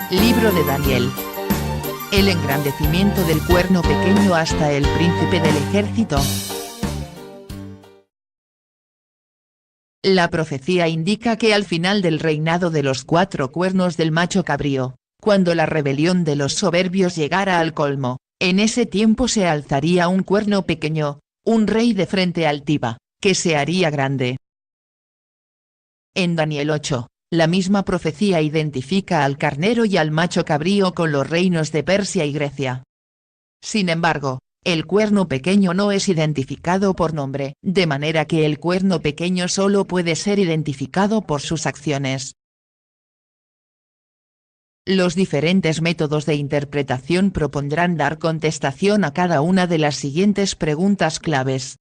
Libro de Daniel. El engrandecimiento del cuerno pequeño hasta el príncipe del ejército. La profecía indica que al final del reinado de los 4 cuernos del macho cabrío, cuando la rebelión de los soberbios llegara al colmo, en ese tiempo se alzaría un cuerno pequeño, un rey de frente altiva, que se haría grande. En Daniel 8, la misma profecía identifica al carnero y al macho cabrío con los reinos de Persia y Grecia. Sin embargo, el cuerno pequeño no es identificado por nombre, de manera que el cuerno pequeño solo puede ser identificado por sus acciones. Los diferentes métodos de interpretación propondrán dar contestación a cada una de las siguientes preguntas claves.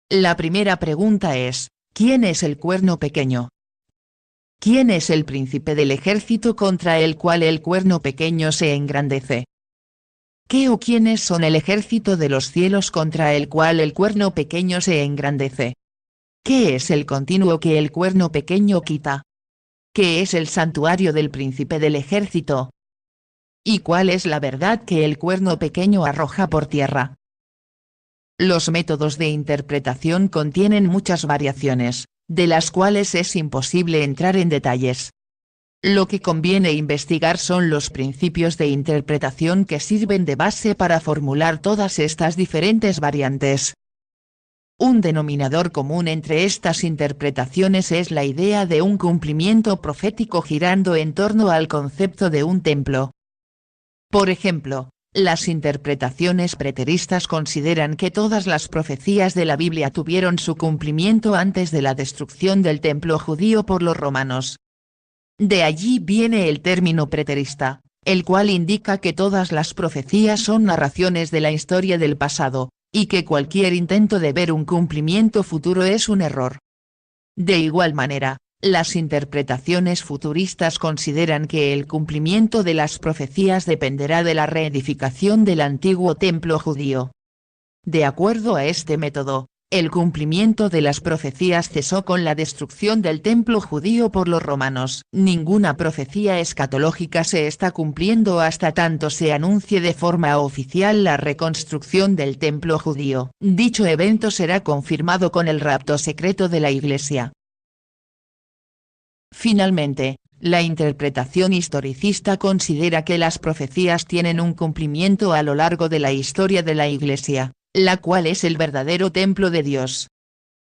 La primera pregunta es, ¿quién es el cuerno pequeño? ¿Quién es el príncipe del ejército contra el cual el cuerno pequeño se engrandece? ¿Qué o quiénes son el ejército de los cielos contra el cual el cuerno pequeño se engrandece? ¿Qué es el continuo que el cuerno pequeño quita? ¿Qué es el santuario del príncipe del ejército? ¿Y cuál es la verdad que el cuerno pequeño arroja por tierra? Los métodos de interpretación contienen muchas variaciones, de las cuales es imposible entrar en detalles. Lo que conviene investigar son los principios de interpretación que sirven de base para formular todas estas diferentes variantes. Un denominador común entre estas interpretaciones es la idea de un cumplimiento profético girando en torno al concepto de un templo. Por ejemplo, las interpretaciones preteristas consideran que todas las profecías de la Biblia tuvieron su cumplimiento antes de la destrucción del templo judío por los romanos. De allí viene el término preterista, el cual indica que todas las profecías son narraciones de la historia del pasado, y que cualquier intento de ver un cumplimiento futuro es un error. De igual manera, las interpretaciones futuristas consideran que el cumplimiento de las profecías dependerá de la reedificación del antiguo templo judío. De acuerdo a este método, el cumplimiento de las profecías cesó con la destrucción del templo judío por los romanos. Ninguna profecía escatológica se está cumpliendo hasta tanto se anuncie de forma oficial la reconstrucción del templo judío. Dicho evento será confirmado con el rapto secreto de la Iglesia. Finalmente, la interpretación historicista considera que las profecías tienen un cumplimiento a lo largo de la historia de la Iglesia, la cual es el verdadero templo de Dios.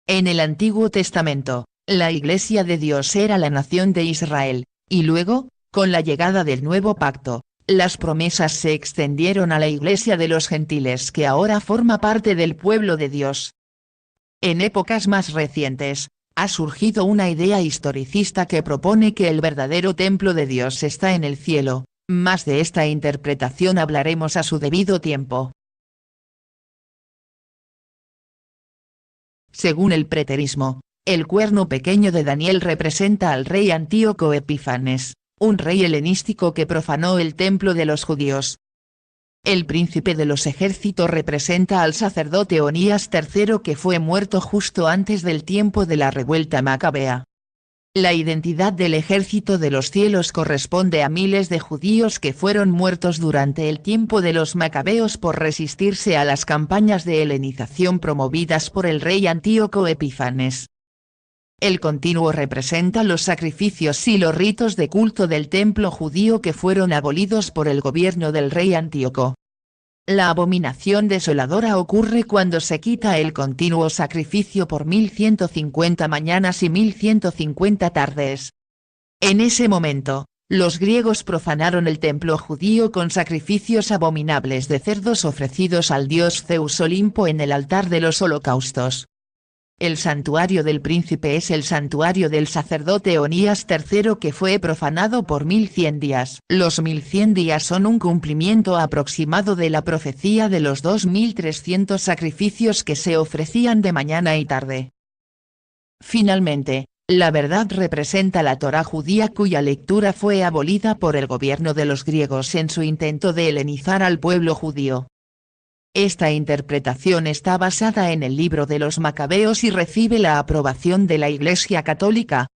En el Antiguo Testamento, la Iglesia de Dios era la nación de Israel, y luego, con la llegada del nuevo pacto, las promesas se extendieron a la Iglesia de los gentiles que ahora forma parte del pueblo de Dios. En épocas más recientes, ha surgido una idea historicista que propone que el verdadero templo de Dios está en el cielo. Más de esta interpretación hablaremos a su debido tiempo. Según el preterismo, el cuerno pequeño de Daniel representa al rey Antíoco Epifanes, un rey helenístico que profanó el templo de los judíos. El príncipe de los ejércitos representa al sacerdote Onías III que fue muerto justo antes del tiempo de la revuelta macabea. La identidad del ejército de los cielos corresponde a miles de judíos que fueron muertos durante el tiempo de los macabeos por resistirse a las campañas de helenización promovidas por el rey Antíoco Epifanes. El continuo representa los sacrificios y los ritos de culto del templo judío que fueron abolidos por el gobierno del rey Antíoco. La abominación desoladora ocurre cuando se quita el continuo sacrificio por 1150 mañanas y 1150 tardes. En ese momento, los griegos profanaron el templo judío con sacrificios abominables de cerdos ofrecidos al dios Zeus Olimpo en el altar de los holocaustos. El santuario del príncipe es el santuario del sacerdote Onías III que fue profanado por 1100 días. Los 1100 días son un cumplimiento aproximado de la profecía de los 2300 sacrificios que se ofrecían de mañana y tarde. Finalmente, la verdad representa la Torá judía cuya lectura fue abolida por el gobierno de los griegos en su intento de helenizar al pueblo judío. Esta interpretación está basada en el libro de los Macabeos y recibe la aprobación de la Iglesia Católica.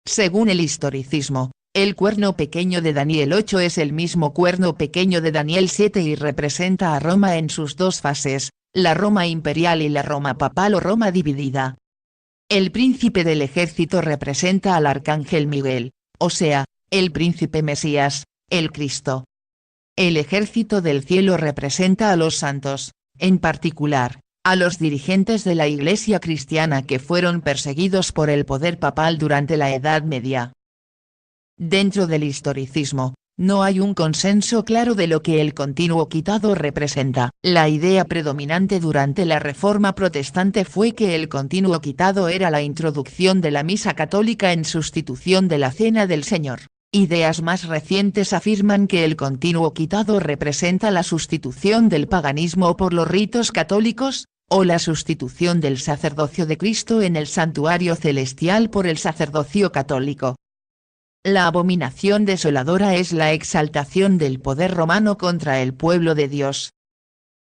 Según el historicismo, el cuerno pequeño de Daniel 8 es el mismo cuerno pequeño de Daniel 7 y representa a Roma en sus dos fases, la Roma imperial y la Roma papal o Roma dividida. El príncipe del ejército representa al arcángel Miguel, o sea, el príncipe Mesías, el Cristo. El ejército del cielo representa a los santos, en particular, a los dirigentes de la Iglesia cristiana que fueron perseguidos por el poder papal durante la Edad Media. Dentro del historicismo, no hay un consenso claro de lo que el continuo quitado representa. La idea predominante durante la Reforma protestante fue que el continuo quitado era la introducción de la misa católica en sustitución de la Cena del Señor. Ideas más recientes afirman que el continuo quitado representa la sustitución del paganismo por los ritos católicos, o la sustitución del sacerdocio de Cristo en el santuario celestial por el sacerdocio católico. La abominación desoladora es la exaltación del poder romano contra el pueblo de Dios.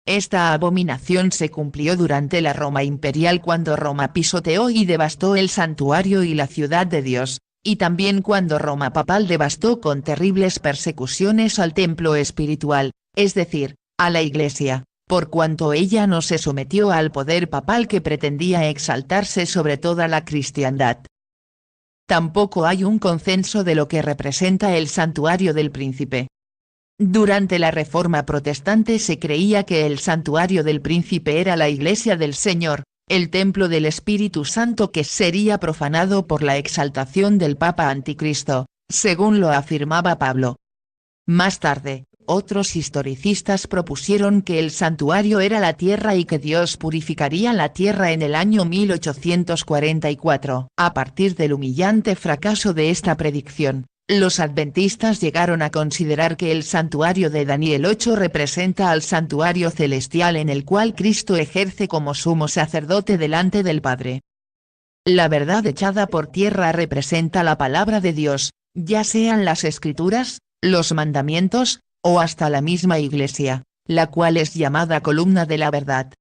Esta abominación se cumplió durante la Roma imperial cuando Roma pisoteó y devastó el santuario y la ciudad de Dios, y también cuando Roma papal devastó con terribles persecuciones al templo espiritual, es decir, a la Iglesia, por cuanto ella no se sometió al poder papal que pretendía exaltarse sobre toda la cristiandad. Tampoco hay un consenso de lo que representa el santuario del príncipe. Durante la Reforma protestante se creía que el santuario del príncipe era la iglesia del Señor, el templo del Espíritu Santo que sería profanado por la exaltación del Papa Anticristo, según lo afirmaba Pablo. Más tarde, otros historicistas propusieron que el santuario era la tierra y que Dios purificaría la tierra en el año 1844. A partir del humillante fracaso de esta predicción, los adventistas llegaron a considerar que el santuario de Daniel 8 representa al santuario celestial en el cual Cristo ejerce como sumo sacerdote delante del Padre. La verdad echada por tierra representa la palabra de Dios, ya sean las Escrituras, los mandamientos, o hasta la misma Iglesia, la cual es llamada columna de la verdad.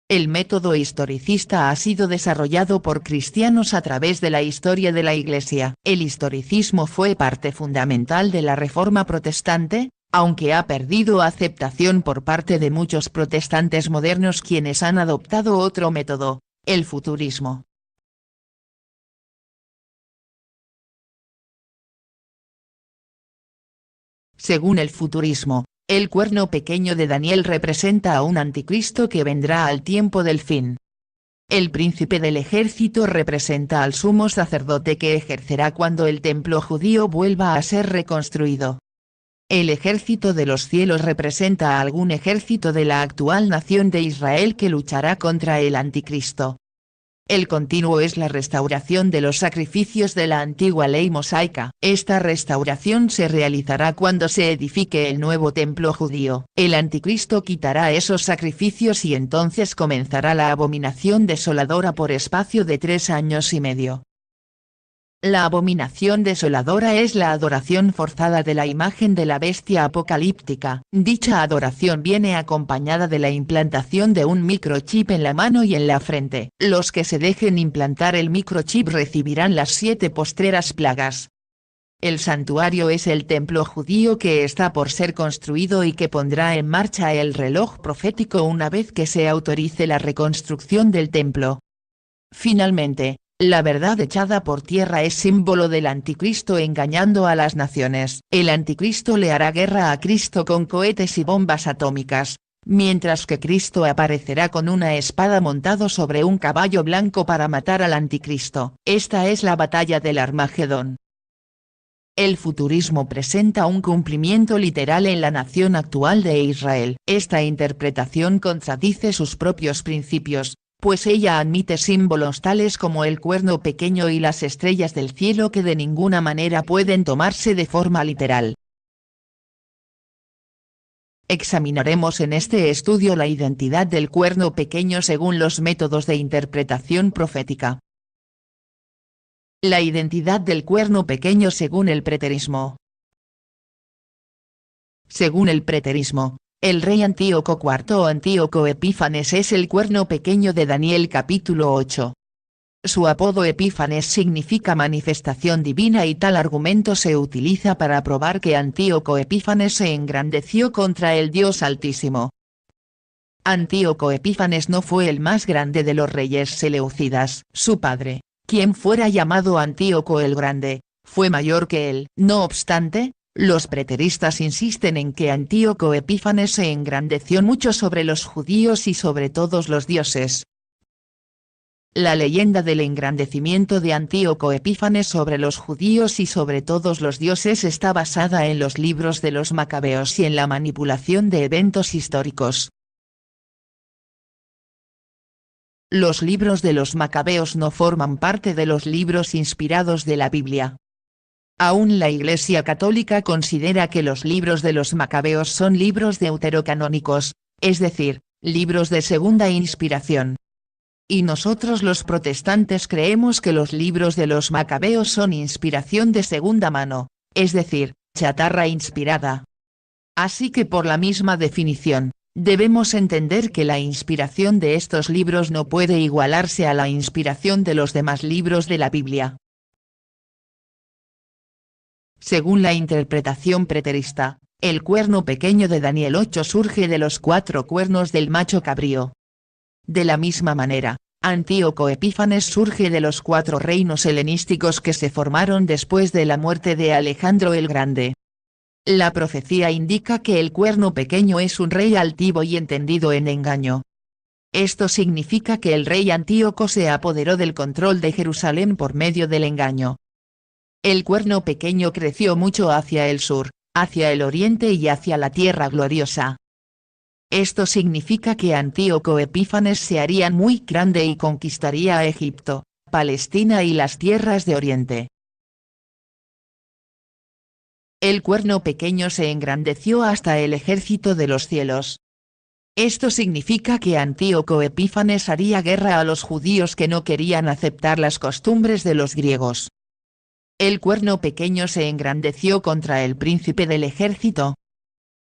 El método historicista ha sido desarrollado por cristianos a través de la historia de la Iglesia. El historicismo fue parte fundamental de la Reforma protestante, aunque ha perdido aceptación por parte de muchos protestantes modernos quienes han adoptado otro método, el futurismo. Según el futurismo, el cuerno pequeño de Daniel representa a un anticristo que vendrá al tiempo del fin. El príncipe del ejército representa al sumo sacerdote que ejercerá cuando el templo judío vuelva a ser reconstruido. El ejército de los cielos representa a algún ejército de la actual nación de Israel que luchará contra el anticristo. El continuo es la restauración de los sacrificios de la antigua ley mosaica. Esta restauración se realizará cuando se edifique el nuevo templo judío. El anticristo quitará esos sacrificios y entonces comenzará la abominación desoladora por espacio de 3 años y medio. La abominación desoladora es la adoración forzada de la imagen de la bestia apocalíptica. Dicha adoración viene acompañada de la implantación de un microchip en la mano y en la frente. Los que se dejen implantar el microchip recibirán las 7 postreras plagas. El santuario es el templo judío que está por ser construido y que pondrá en marcha el reloj profético una vez que se autorice la reconstrucción del templo. Finalmente, la verdad echada por tierra es símbolo del anticristo engañando a las naciones. El anticristo le hará guerra a Cristo con cohetes y bombas atómicas, mientras que Cristo aparecerá con una espada montado sobre un caballo blanco para matar al anticristo. Esta es la batalla del Armagedón. El futurismo presenta un cumplimiento literal en la nación actual de Israel. Esta interpretación contradice sus propios principios, pues ella admite símbolos tales como el cuerno pequeño y las estrellas del cielo que de ninguna manera pueden tomarse de forma literal. Examinaremos en este estudio la identidad del cuerno pequeño según los métodos de interpretación profética. La identidad del cuerno pequeño según el preterismo. Según el preterismo, el rey Antíoco IV o Antíoco Epífanes es el cuerno pequeño de Daniel capítulo 8. Su apodo Epífanes significa manifestación divina y tal argumento se utiliza para probar que Antíoco Epífanes se engrandeció contra el Dios Altísimo. Antíoco Epífanes no fue el más grande de los reyes seleucidas. Su padre, quien fuera llamado Antíoco el Grande, fue mayor que él. No obstante, los preteristas insisten en que Antíoco Epífanes se engrandeció mucho sobre los judíos y sobre todos los dioses. La leyenda del engrandecimiento de Antíoco Epífanes sobre los judíos y sobre todos los dioses está basada en los libros de los Macabeos y en la manipulación de eventos históricos. Los libros de los Macabeos no forman parte de los libros inspirados de la Biblia. Aún la Iglesia Católica considera que los libros de los Macabeos son libros deuterocanónicos, es decir, libros de segunda inspiración. Y nosotros los protestantes creemos que los libros de los Macabeos son inspiración de segunda mano, es decir, chatarra inspirada. Así que por la misma definición, debemos entender que la inspiración de estos libros no puede igualarse a la inspiración de los demás libros de la Biblia. Según la interpretación preterista, el cuerno pequeño de Daniel 8 surge de los 4 cuernos del macho cabrío. De la misma manera, Antíoco Epífanes surge de los 4 reinos helenísticos que se formaron después de la muerte de Alejandro el Grande. La profecía indica que el cuerno pequeño es un rey altivo y entendido en engaño. Esto significa que el rey Antíoco se apoderó del control de Jerusalén por medio del engaño. El cuerno pequeño creció mucho hacia el sur, hacia el oriente y hacia la tierra gloriosa. Esto significa que Antíoco Epífanes se haría muy grande y conquistaría a Egipto, Palestina y las tierras de Oriente. El cuerno pequeño se engrandeció hasta el ejército de los cielos. Esto significa que Antíoco Epífanes haría guerra a los judíos que no querían aceptar las costumbres de los griegos. El cuerno pequeño se engrandeció contra el príncipe del ejército.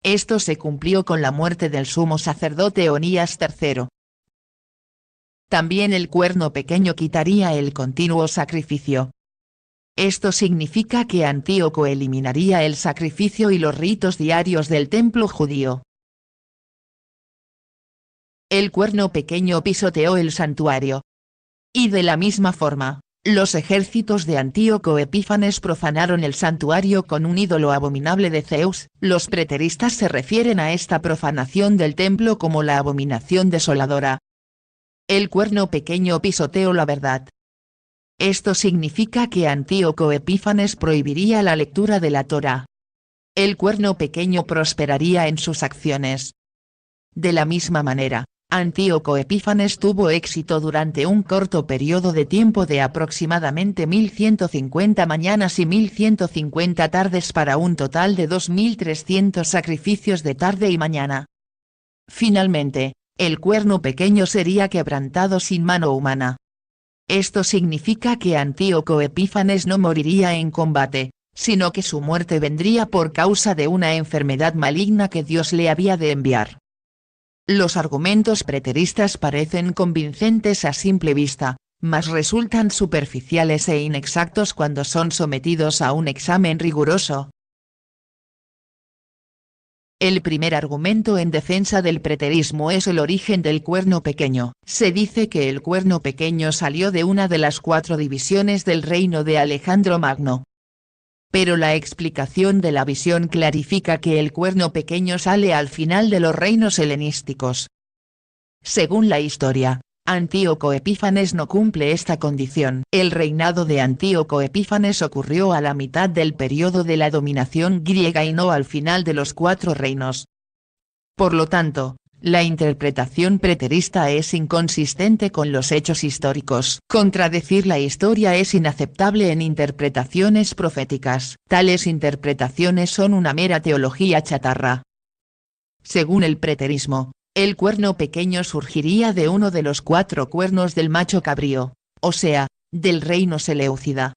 Esto se cumplió con la muerte del sumo sacerdote Onías III. También el cuerno pequeño quitaría el continuo sacrificio. Esto significa que Antíoco eliminaría el sacrificio y los ritos diarios del templo judío. El cuerno pequeño pisoteó el santuario. Y de la misma forma, los ejércitos de Antíoco Epífanes profanaron el santuario con un ídolo abominable de Zeus. Los preteristas se refieren a esta profanación del templo como la abominación desoladora. El cuerno pequeño pisoteó la verdad. Esto significa que Antíoco Epífanes prohibiría la lectura de la Torá. El cuerno pequeño prosperaría en sus acciones. De la misma manera, Antíoco Epífanes tuvo éxito durante un corto periodo de tiempo de aproximadamente 1150 mañanas y 1150 tardes para un total de 2300 sacrificios de tarde y mañana. Finalmente, el cuerno pequeño sería quebrantado sin mano humana. Esto significa que Antíoco Epífanes no moriría en combate, sino que su muerte vendría por causa de una enfermedad maligna que Dios le había de enviar. Los argumentos preteristas parecen convincentes a simple vista, mas resultan superficiales e inexactos cuando son sometidos a un examen riguroso. El primer argumento en defensa del preterismo es el origen del cuerno pequeño. Se dice que el cuerno pequeño salió de una de las 4 divisiones del reino de Alejandro Magno. Pero la explicación de la visión clarifica que el cuerno pequeño sale al final de los reinos helenísticos. Según la historia, Antíoco Epífanes no cumple esta condición. El reinado de Antíoco Epífanes ocurrió a la mitad del periodo de la dominación griega y no al final de los 4 reinos. Por lo tanto, la interpretación preterista es inconsistente con los hechos históricos. Contradecir la historia es inaceptable en interpretaciones proféticas. Tales interpretaciones son una mera teología chatarra. Según el preterismo, el cuerno pequeño surgiría de uno de los 4 cuernos del macho cabrío, o sea, del reino seleucida.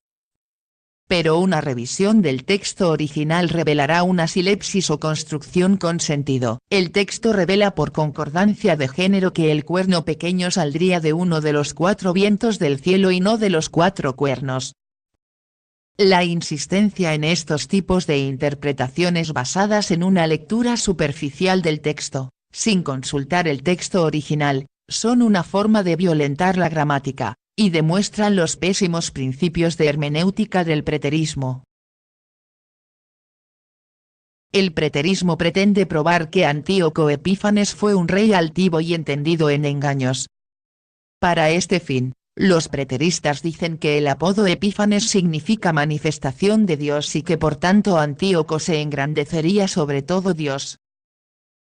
Pero una revisión del texto original revelará una silepsis o construcción con sentido. El texto revela por concordancia de género que el cuerno pequeño saldría de uno de los 4 vientos del cielo y no de los 4 cuernos. La insistencia en estos tipos de interpretaciones basadas en una lectura superficial del texto, sin consultar el texto original, son una forma de violentar la gramática, y demuestran los pésimos principios de hermenéutica del preterismo. El preterismo pretende probar que Antíoco Epífanes fue un rey altivo y entendido en engaños. Para este fin, los preteristas dicen que el apodo Epífanes significa manifestación de Dios y que por tanto Antíoco se engrandecería sobre todo Dios.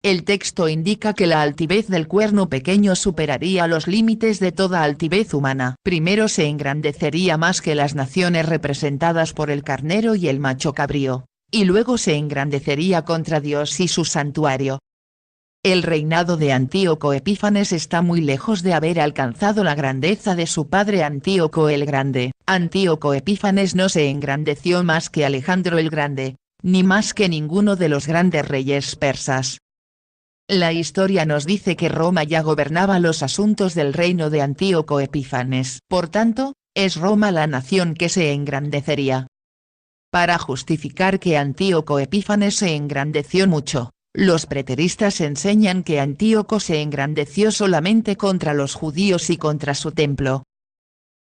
El texto indica que la altivez del cuerno pequeño superaría los límites de toda altivez humana. Primero se engrandecería más que las naciones representadas por el carnero y el macho cabrío, y luego se engrandecería contra Dios y su santuario. El reinado de Antíoco Epífanes está muy lejos de haber alcanzado la grandeza de su padre Antíoco el Grande. Antíoco Epífanes no se engrandeció más que Alejandro el Grande, ni más que ninguno de los grandes reyes persas. La historia nos dice que Roma ya gobernaba los asuntos del reino de Antíoco Epífanes. Por tanto, es Roma la nación que se engrandecería. Para justificar que Antíoco Epífanes se engrandeció mucho, los preteristas enseñan que Antíoco se engrandeció solamente contra los judíos y contra su templo.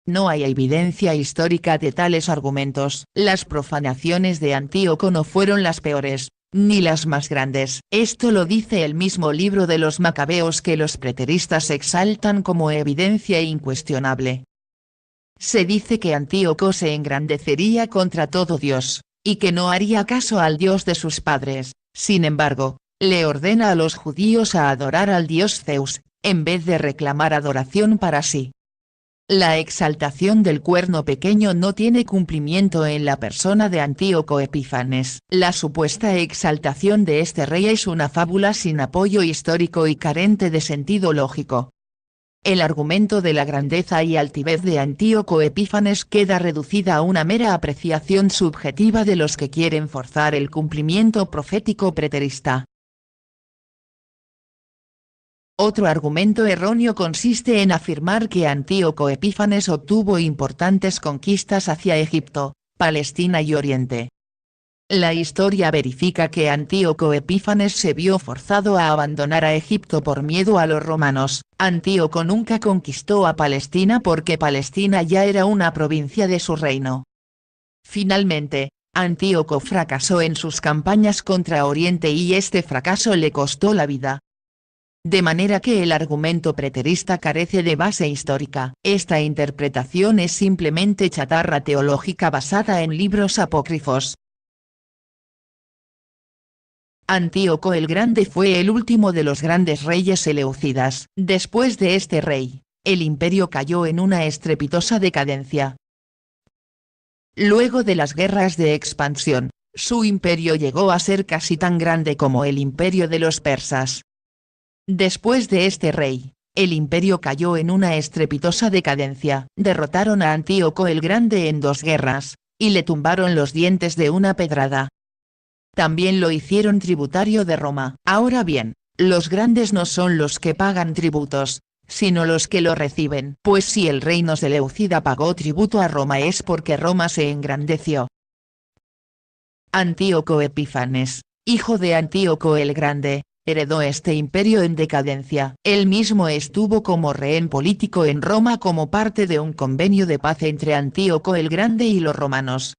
No hay evidencia histórica de tales argumentos. Las profanaciones de Antíoco no fueron las peores, ni las más grandes. Esto lo dice el mismo libro de los Macabeos que los preteristas exaltan como evidencia incuestionable. Se dice que Antíoco se engrandecería contra todo Dios, y que no haría caso al Dios de sus padres. Sin embargo, le ordena a los judíos a adorar al dios Zeus, en vez de reclamar adoración para sí. La exaltación del cuerno pequeño no tiene cumplimiento en la persona de Antíoco Epífanes. La supuesta exaltación de este rey es una fábula sin apoyo histórico y carente de sentido lógico. El argumento de la grandeza y altivez de Antíoco Epífanes queda reducida a una mera apreciación subjetiva de los que quieren forzar el cumplimiento profético preterista. Otro argumento erróneo consiste en afirmar que Antíoco Epífanes obtuvo importantes conquistas hacia Egipto, Palestina y Oriente. La historia verifica que Antíoco Epífanes se vio forzado a abandonar a Egipto por miedo a los romanos. Antíoco nunca conquistó a Palestina porque Palestina ya era una provincia de su reino. Finalmente, Antíoco fracasó en sus campañas contra Oriente y este fracaso le costó la vida. De manera que el argumento preterista carece de base histórica. Esta interpretación es simplemente chatarra teológica basada en libros apócrifos. Antíoco el Grande fue el último de los grandes reyes seleucidas. Después de este rey, el imperio cayó en una estrepitosa decadencia. Luego de las guerras de expansión, su imperio llegó a ser casi tan grande como el imperio de los persas. Después de este rey, el imperio cayó en una estrepitosa decadencia. Derrotaron a Antíoco el Grande en 2 guerras, y le tumbaron los dientes de una pedrada. También lo hicieron tributario de Roma. Ahora bien, los grandes no son los que pagan tributos, sino los que lo reciben. Pues si el reino seleucida pagó tributo a Roma es porque Roma se engrandeció. Antíoco Epífanes, hijo de Antíoco el Grande, heredó este imperio en decadencia. Él mismo estuvo como rehén político en Roma como parte de un convenio de paz entre Antíoco el Grande y los romanos.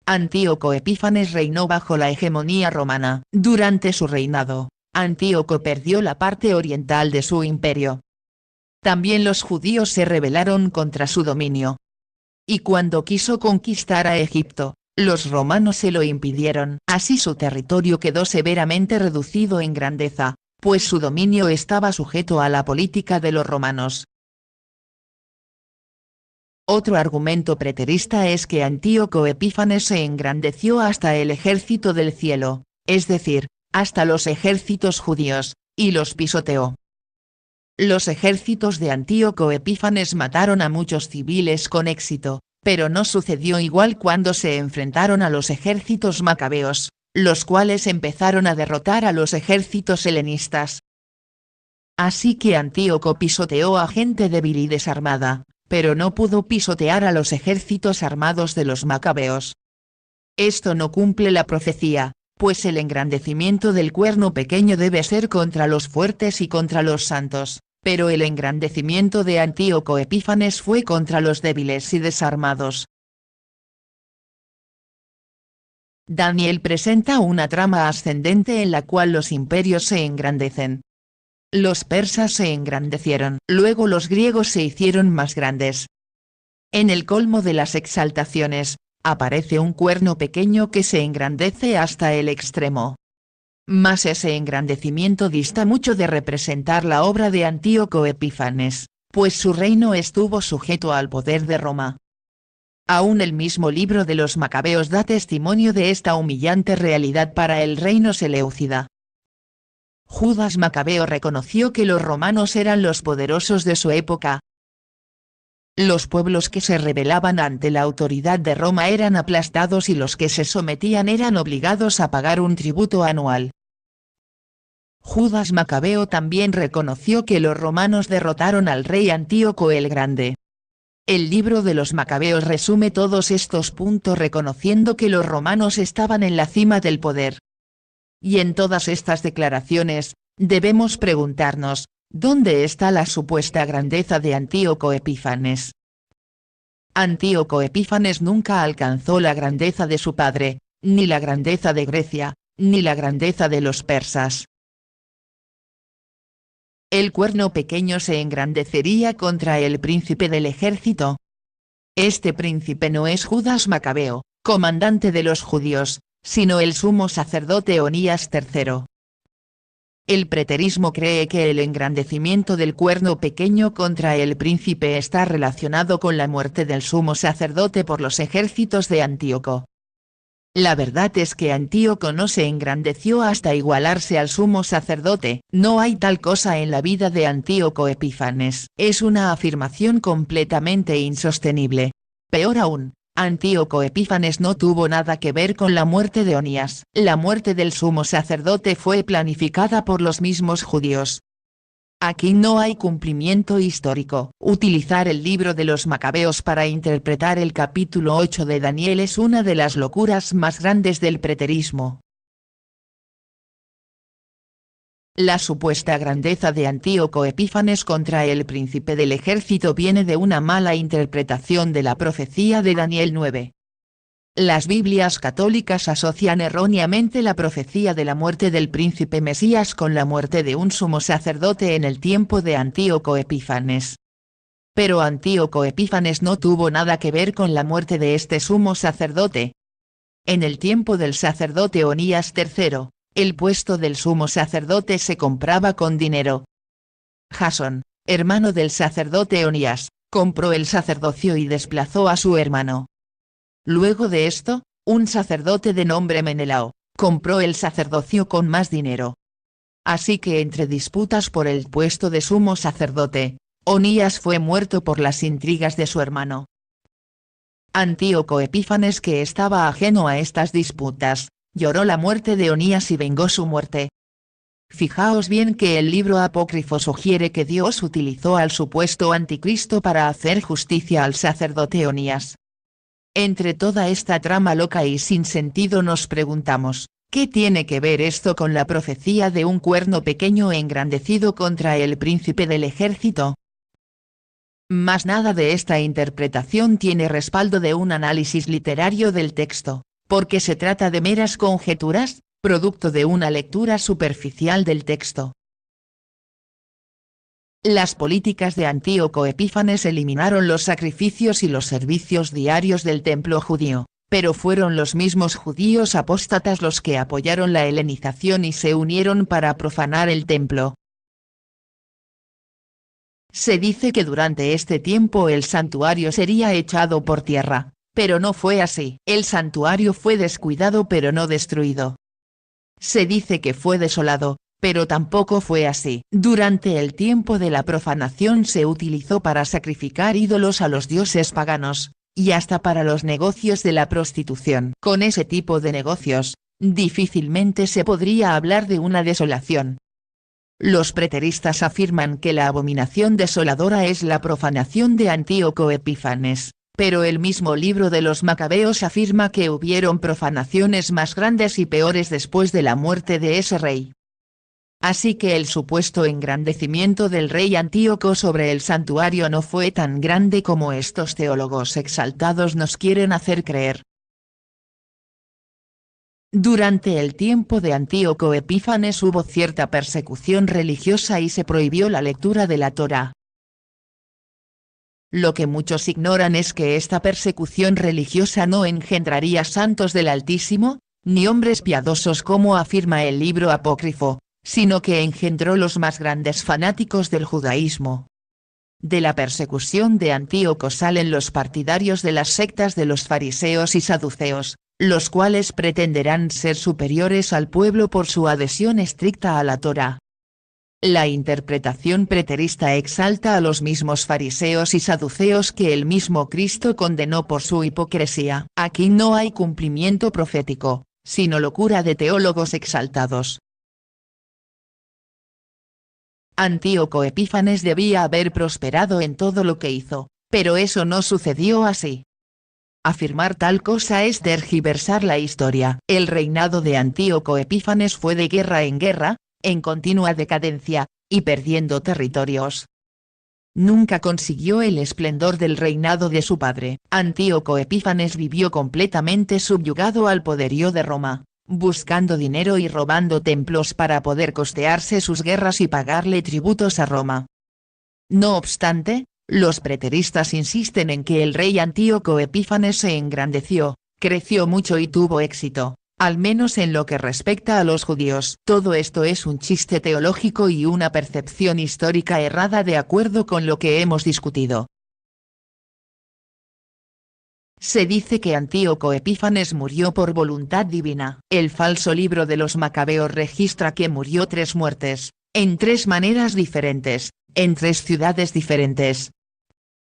Antíoco Epífanes reinó bajo la hegemonía romana. Durante su reinado, Antíoco perdió la parte oriental de su imperio. También los judíos se rebelaron contra su dominio. Y cuando quiso conquistar a Egipto, los romanos se lo impidieron. Así su territorio quedó severamente reducido en grandeza, pues su dominio estaba sujeto a la política de los romanos. Otro argumento preterista es que Antíoco Epífanes se engrandeció hasta el ejército del cielo, es decir, hasta los ejércitos judíos, y los pisoteó. Los ejércitos de Antíoco Epífanes mataron a muchos civiles con éxito, pero no sucedió igual cuando se enfrentaron a los ejércitos macabeos, los cuales empezaron a derrotar a los ejércitos helenistas. Así que Antíoco pisoteó a gente débil y desarmada, pero no pudo pisotear a los ejércitos armados de los macabeos. Esto no cumple la profecía, pues el engrandecimiento del cuerno pequeño debe ser contra los fuertes y contra los santos, pero el engrandecimiento de Antíoco Epífanes fue contra los débiles y desarmados. Daniel presenta una trama ascendente en la cual los imperios se engrandecen. Los persas se engrandecieron, luego los griegos se hicieron más grandes. En el colmo de las exaltaciones, aparece un cuerno pequeño que se engrandece hasta el extremo. Mas ese engrandecimiento dista mucho de representar la obra de Antíoco Epífanes, pues su reino estuvo sujeto al poder de Roma. Aún el mismo libro de los Macabeos da testimonio de esta humillante realidad para el reino seleucida. Judas Macabeo reconoció que los romanos eran los poderosos de su época. Los pueblos que se rebelaban ante la autoridad de Roma eran aplastados y los que se sometían eran obligados a pagar un tributo anual. Judas Macabeo también reconoció que los romanos derrotaron al rey Antíoco el Grande. El libro de los Macabeos resume todos estos puntos reconociendo que los romanos estaban en la cima del poder. Y en todas estas declaraciones, debemos preguntarnos, ¿dónde está la supuesta grandeza de Antíoco Epífanes? Antíoco Epífanes nunca alcanzó la grandeza de su padre, ni la grandeza de Grecia, ni la grandeza de los persas. El cuerno pequeño se engrandecería contra el príncipe del ejército. Este príncipe no es Judas Macabeo, comandante de los judíos, sino el sumo sacerdote Onías III. El preterismo cree que el engrandecimiento del cuerno pequeño contra el príncipe está relacionado con la muerte del sumo sacerdote por los ejércitos de Antíoco. La verdad es que Antíoco no se engrandeció hasta igualarse al sumo sacerdote, no hay tal cosa en la vida de Antíoco Epífanes. Es una afirmación completamente insostenible. Peor aún, Antíoco Epífanes no tuvo nada que ver con la muerte de Onías. La muerte del sumo sacerdote fue planificada por los mismos judíos. Aquí no hay cumplimiento histórico. Utilizar el libro de los Macabeos para interpretar el capítulo 8 de Daniel es una de las locuras más grandes del preterismo. La supuesta grandeza de Antíoco Epífanes contra el príncipe del ejército viene de una mala interpretación de la profecía de Daniel 9. Las Biblias católicas asocian erróneamente la profecía de la muerte del príncipe Mesías con la muerte de un sumo sacerdote en el tiempo de Antíoco Epífanes. Pero Antíoco Epífanes no tuvo nada que ver con la muerte de este sumo sacerdote. En el tiempo del sacerdote Onías III, el puesto del sumo sacerdote se compraba con dinero. Jasón, hermano del sacerdote Onías, compró el sacerdocio y desplazó a su hermano. Luego de esto, un sacerdote de nombre Menelao, compró el sacerdocio con más dinero. Así que entre disputas por el puesto de sumo sacerdote, Onías fue muerto por las intrigas de su hermano. Antíoco Epífanes, que estaba ajeno a estas disputas, lloró la muerte de Onías y vengó su muerte. Fijaos bien que el libro apócrifo sugiere que Dios utilizó al supuesto anticristo para hacer justicia al sacerdote Onías. Entre toda esta trama loca y sin sentido nos preguntamos, ¿qué tiene que ver esto con la profecía de un cuerno pequeño engrandecido contra el príncipe del ejército? Mas nada de esta interpretación tiene respaldo de un análisis literario del texto, porque se trata de meras conjeturas, producto de una lectura superficial del texto. Las políticas de Antíoco Epífanes eliminaron los sacrificios y los servicios diarios del templo judío, pero fueron los mismos judíos apóstatas los que apoyaron la helenización y se unieron para profanar el templo. Se dice que durante este tiempo el santuario sería echado por tierra, pero no fue así. El santuario fue descuidado pero no destruido. Se dice que fue desolado, pero tampoco fue así. Durante el tiempo de la profanación se utilizó para sacrificar ídolos a los dioses paganos, y hasta para los negocios de la prostitución. Con ese tipo de negocios, difícilmente se podría hablar de una desolación. Los preteristas afirman que la abominación desoladora es la profanación de Antíoco Epífanes, pero el mismo libro de los Macabeos afirma que hubieron profanaciones más grandes y peores después de la muerte de ese rey. Así que el supuesto engrandecimiento del rey Antíoco sobre el santuario no fue tan grande como estos teólogos exaltados nos quieren hacer creer. Durante el tiempo de Antíoco Epífanes hubo cierta persecución religiosa y se prohibió la lectura de la Torá. Lo que muchos ignoran es que esta persecución religiosa no engendraría santos del Altísimo, ni hombres piadosos como afirma el libro apócrifo, sino que engendró los más grandes fanáticos del judaísmo. De la persecución de Antíoco salen los partidarios de las sectas de los fariseos y saduceos, los cuales pretenderán ser superiores al pueblo por su adhesión estricta a la Torá. La interpretación preterista exalta a los mismos fariseos y saduceos que el mismo Cristo condenó por su hipocresía. Aquí no hay cumplimiento profético, sino locura de teólogos exaltados. Antíoco Epífanes debía haber prosperado en todo lo que hizo, pero eso no sucedió así. Afirmar tal cosa es tergiversar la historia. El reinado de Antíoco Epífanes fue de guerra, en continua decadencia, y perdiendo territorios. Nunca consiguió el esplendor del reinado de su padre. Antíoco Epífanes vivió completamente subyugado al poderío de Roma, buscando dinero y robando templos para poder costearse sus guerras y pagarle tributos a Roma. No obstante, los preteristas insisten en que el rey Antíoco Epífanes se engrandeció, creció mucho y tuvo éxito, al menos en lo que respecta a los judíos. Todo esto es un chiste teológico y una percepción histórica errada de acuerdo con lo que hemos discutido. Se dice que Antíoco Epífanes murió por voluntad divina. El falso libro de los Macabeos registra que murió 3 muertes, en 3 maneras diferentes, en 3 ciudades diferentes.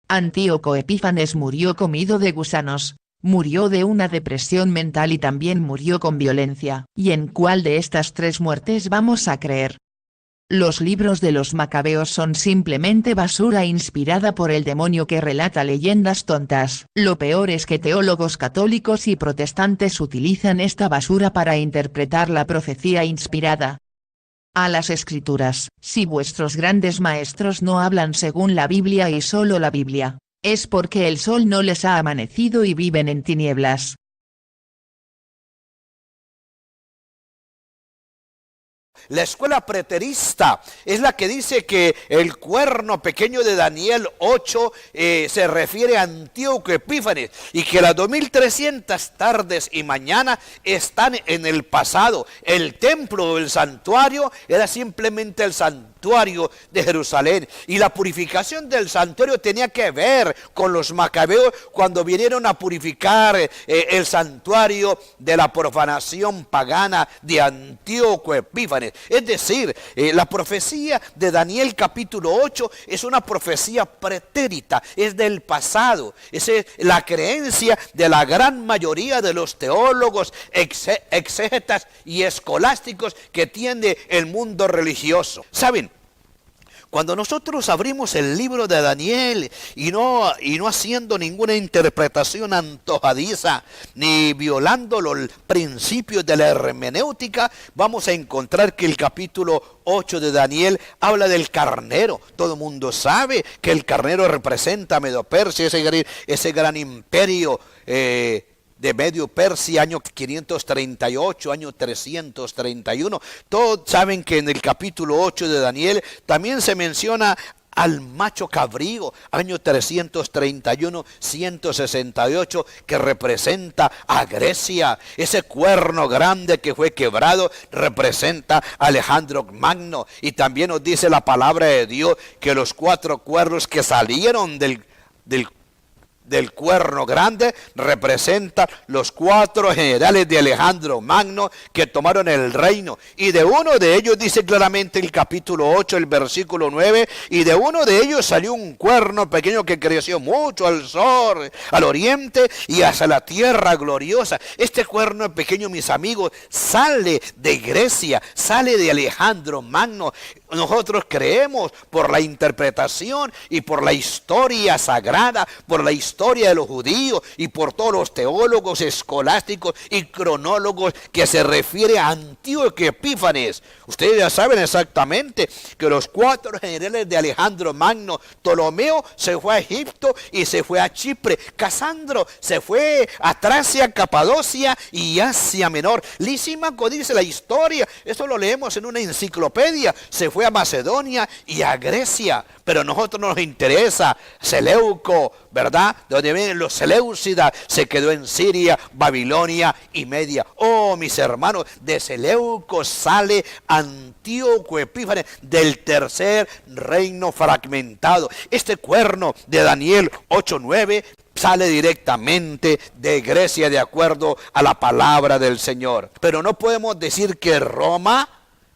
Antíoco Epífanes murió comido de gusanos, murió de una depresión mental y también murió con violencia. ¿Y en cuál de estas 3 muertes vamos a creer? Los libros de los Macabeos son simplemente basura inspirada por el demonio que relata leyendas tontas. Lo peor es que teólogos católicos y protestantes utilizan esta basura para interpretar la profecía inspirada a las Escrituras. Si vuestros grandes maestros no hablan según la Biblia y solo la Biblia, es porque el sol no les ha amanecido y viven en tinieblas. La escuela preterista es la que dice que el cuerno pequeño de Daniel 8 se refiere a Antíoco Epífanes y que las 2300 tardes y mañana están en el pasado. El templo o el santuario era simplemente el santuario de Jerusalén y la purificación del santuario tenía que ver con los macabeos cuando vinieron a purificar el santuario de la profanación pagana de Antíoco Epífanes. Es decir, la profecía de Daniel capítulo 8 es una profecía pretérita, es del pasado. Esa es la creencia de la gran mayoría de los teólogos, exégetas y escolásticos que tiene el mundo religioso. ¿Saben? Cuando nosotros abrimos el libro de Daniel y no haciendo ninguna interpretación antojadiza, ni violando los principios de la hermenéutica, vamos a encontrar que el capítulo 8 de Daniel habla del carnero. Todo el mundo sabe que el carnero representa a Medo Persia, ese gran imperio de Medio Persia, año 538, año 331. Todos saben que en el capítulo 8 de Daniel también se menciona al macho cabrío, año 331, 168, que representa a Grecia. Ese cuerno grande que fue quebrado representa a Alejandro Magno. Y también nos dice la palabra de Dios que los 4 cuernos que salieron del del cuerno grande representa los 4 generales de Alejandro Magno que tomaron el reino, y de uno de ellos dice claramente el capítulo 8, el versículo 9, y de uno de ellos salió un cuerno pequeño que creció mucho al sur, al oriente y hacia la tierra gloriosa. Este cuerno pequeño, mis amigos, sale de Grecia, sale de Alejandro Magno. Nosotros creemos por la interpretación y por la historia sagrada, por la historia de los judíos y por todos los teólogos escolásticos y cronólogos que se refiere a Antíoco Epífanes. Ustedes ya saben exactamente que los 4 generales de Alejandro Magno, Ptolomeo se fue a Egipto y se fue a Chipre, Casandro se fue a Tracia, Capadocia y Asia Menor. Lisímaco dice la historia, esto lo leemos en una enciclopedia, se fue a Macedonia y a Grecia, pero a nosotros nos interesa Seleuco, ¿verdad? De donde vienen los Seleucidas, se quedó en Siria, Babilonia y Media. Oh, mis hermanos, de Seleuco sale Antíoco Epífanes, del tercer reino fragmentado. Este cuerno de Daniel 8:9 sale directamente de Grecia, de acuerdo a la palabra del Señor. Pero no podemos decir que Roma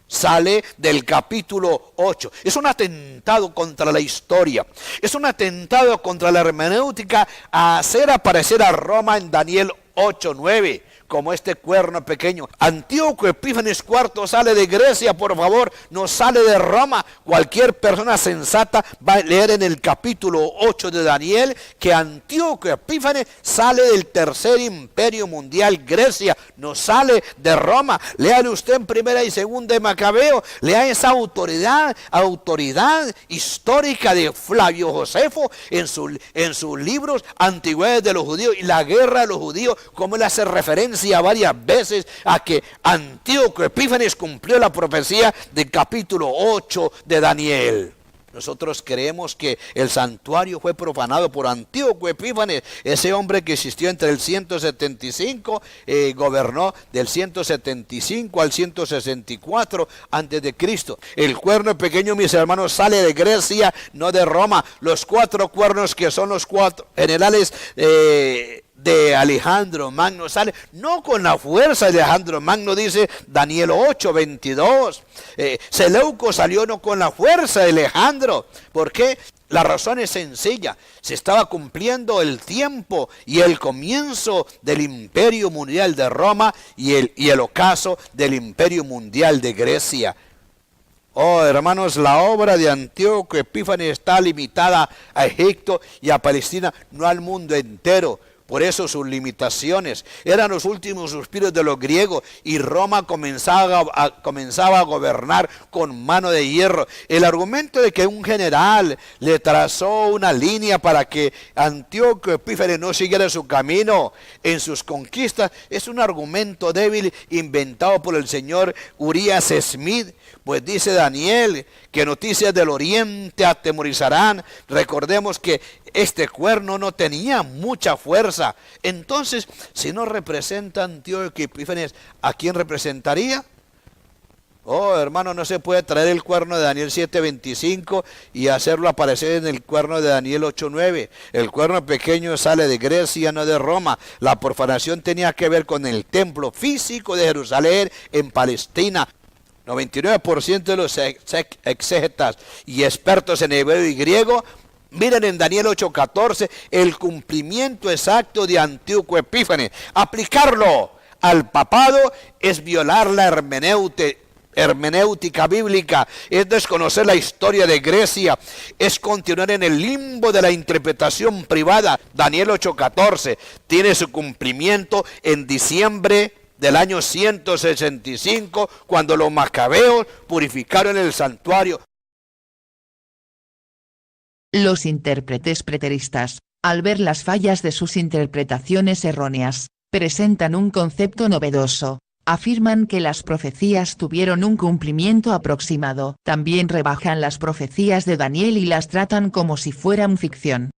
sale del capítulo 8. Es un atentado contra la historia. Es un atentado contra la hermenéutica a hacer aparecer a Roma en Daniel 8:9 como este cuerno pequeño. Antíoco Epífanes IV sale de Grecia, por favor, no sale de Roma. Cualquier persona sensata va a leer en el capítulo 8 de Daniel que Antíoco Epífanes sale del tercer imperio mundial, Grecia, no sale de Roma. Léale usted en primera y segunda de Macabeo, lea esa autoridad histórica de Flavio Josefo en sus libros Antigüedades de los Judíos y la guerra de los judíos, como él hace referencia varias veces a que Antíoco Epífanes cumplió la profecía del capítulo 8 de Daniel. Nosotros creemos que el santuario fue profanado por Antíoco Epífanes, ese hombre que existió entre el 175, gobernó del 175 al 164 antes de Cristo. El cuerno pequeño, mis hermanos, sale de Grecia, no de Roma. Los 4 cuernos que son los 4 generales de Alejandro Magno sale no con la fuerza de Alejandro Magno, dice Daniel 8:22. Seleuco salió no con la fuerza de Alejandro. ¿Por qué? La razón es sencilla. Se estaba cumpliendo el tiempo y el comienzo del imperio mundial de Roma y el ocaso del imperio mundial de Grecia. Oh, hermanos, la obra de Antíoco Epífanes está limitada a Egipto y a Palestina, no al mundo entero. Por eso sus limitaciones eran los últimos suspiros de los griegos y Roma comenzaba a gobernar con mano de hierro. El argumento de que un general le trazó una línea para que Antíoco Epífanes no siguiera su camino en sus conquistas es un argumento débil inventado por el señor Urias Smith. Pues dice Daniel que noticias del oriente atemorizarán. Recordemos que este cuerno no tenía mucha fuerza. Entonces, si no representa Antíoco Epífanes, ¿a quién representaría? Oh, hermano, no se puede traer el cuerno de Daniel 7:25 y hacerlo aparecer en el cuerno de Daniel 8:9. El cuerno pequeño sale de Grecia, no de Roma. La profanación tenía que ver con el templo físico de Jerusalén en Palestina. 99% de los exégetas y expertos en hebreo y griego miren en Daniel 8:14 el cumplimiento exacto de Antíoco Epífanes. Aplicarlo al papado es violar la hermenéutica bíblica, es desconocer la historia de Grecia, es continuar en el limbo de la interpretación privada. Daniel 8:14 tiene su cumplimiento en diciembre del año 165, cuando los macabeos purificaron el santuario. Los intérpretes preteristas, al ver las fallas de sus interpretaciones erróneas, presentan un concepto novedoso. Afirman que las profecías tuvieron un cumplimiento aproximado. También rebajan las profecías de Daniel y las tratan como si fueran ficción.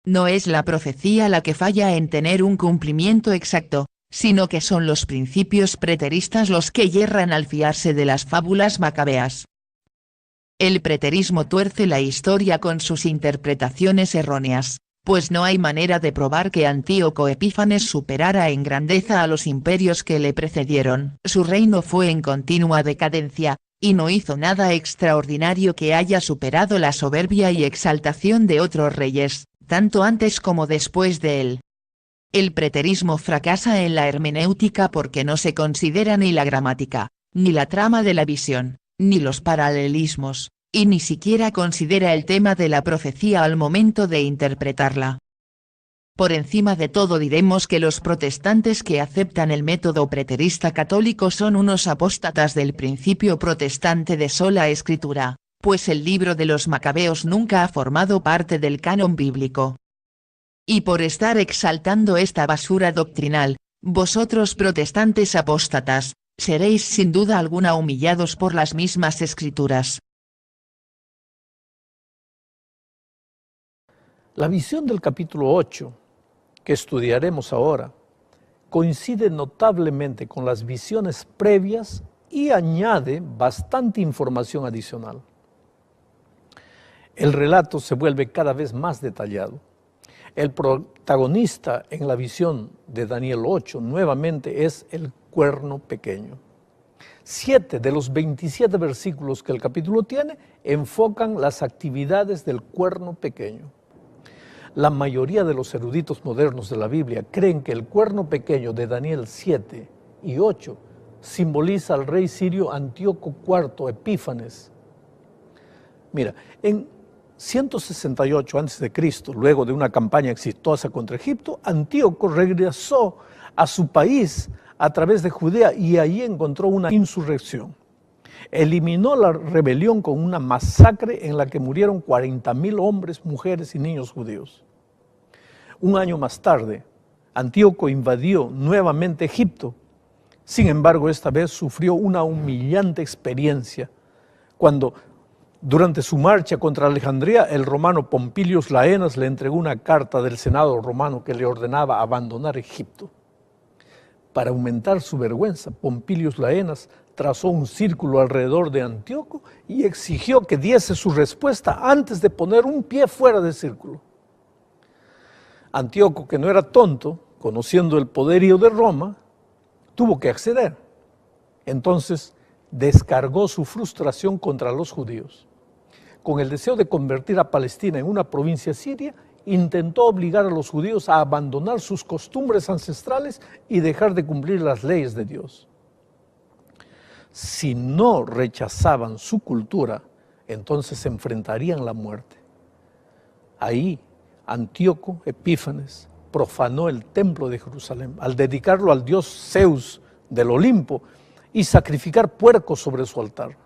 No es la profecía la que falla en tener un cumplimiento exacto, sino que son los principios preteristas los que yerran al fiarse de las fábulas macabeas. El preterismo tuerce la historia con sus interpretaciones erróneas, pues no hay manera de probar que Antíoco Epífanes superara en grandeza a los imperios que le precedieron. Su reino fue en continua decadencia, y no hizo nada extraordinario que haya superado la soberbia y exaltación de otros reyes, tanto antes como después de él. El preterismo fracasa en la hermenéutica porque no se considera ni la gramática, ni la trama de la visión, ni los paralelismos, y ni siquiera considera el tema de la profecía al momento de interpretarla. Por encima de todo diremos que los protestantes que aceptan el método preterista católico son unos apóstatas del principio protestante de sola escritura, pues el libro de los Macabeos nunca ha formado parte del canon bíblico. Y por estar exaltando esta basura doctrinal, vosotros protestantes apóstatas, seréis sin duda alguna humillados por las mismas escrituras. La visión del capítulo 8, que estudiaremos ahora, coincide notablemente con las visiones previas y añade bastante información adicional. El relato se vuelve cada vez más detallado. El protagonista en la visión de Daniel 8 nuevamente es el cuerno pequeño. 7 de los 27 versículos que el capítulo tiene enfocan las actividades del cuerno pequeño. La mayoría de los eruditos modernos de la Biblia creen que el cuerno pequeño de Daniel 7 y 8 simboliza al rey sirio Antíoco IV Epífanes. Mira, en 168 a.C., luego de una campaña exitosa contra Egipto, Antíoco regresó a su país a través de Judea y allí encontró una insurrección. Eliminó la rebelión con una masacre en la que murieron 40.000 hombres, mujeres y niños judíos. Un año más tarde, Antíoco invadió nuevamente Egipto. Sin embargo, esta vez sufrió una humillante experiencia cuando, durante su marcha contra Alejandría, el romano Pompilius Laenas le entregó una carta del Senado romano que le ordenaba abandonar Egipto. Para aumentar su vergüenza, Pompilius Laenas trazó un círculo alrededor de Antíoco y exigió que diese su respuesta antes de poner un pie fuera del círculo. Antíoco, que no era tonto, conociendo el poderío de Roma, tuvo que acceder. Entonces descargó su frustración contra los judíos. Con el deseo de convertir a Palestina en una provincia siria, intentó obligar a los judíos a abandonar sus costumbres ancestrales y dejar de cumplir las leyes de Dios. Si no rechazaban su cultura, entonces se enfrentarían la muerte. Ahí, Antíoco Epífanes profanó el templo de Jerusalén al dedicarlo al dios Zeus del Olimpo y sacrificar puercos sobre su altar.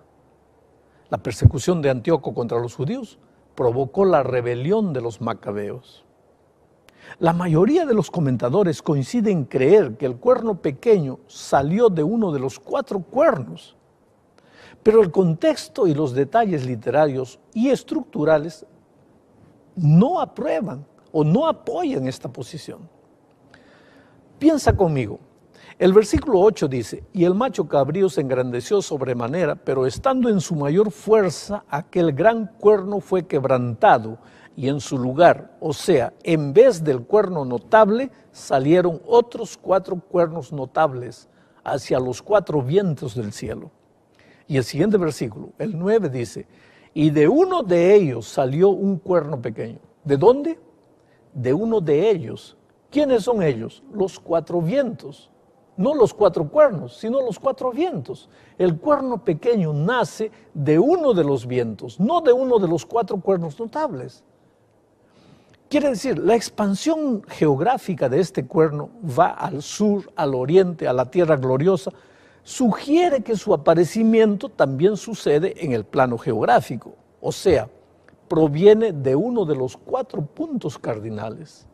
La persecución de Antíoco contra los judíos provocó la rebelión de los Macabeos. La mayoría de los comentadores coinciden en creer que el cuerno pequeño salió de uno de los 4 cuernos, pero el contexto y los detalles literarios y estructurales no aprueban o no apoyan esta posición. Piensa conmigo. El versículo 8 dice, y el macho cabrío se engrandeció sobremanera, pero estando en su mayor fuerza, aquel gran cuerno fue quebrantado, y en su lugar, o sea, en vez del cuerno notable, salieron otros 4 cuernos notables hacia los 4 vientos del cielo. Y el siguiente versículo, el 9 dice, y de uno de ellos salió un cuerno pequeño. ¿De dónde? De uno de ellos. ¿Quiénes son ellos? Los 4 vientos. No los 4 cuernos, sino los 4 vientos. El cuerno pequeño nace de uno de los vientos, no de uno de los 4 cuernos notables. Quiere decir, la expansión geográfica de este cuerno va al sur, al oriente, a la tierra gloriosa, sugiere que su aparecimiento también sucede en el plano geográfico, o sea, proviene de uno de los 4 puntos cardinales.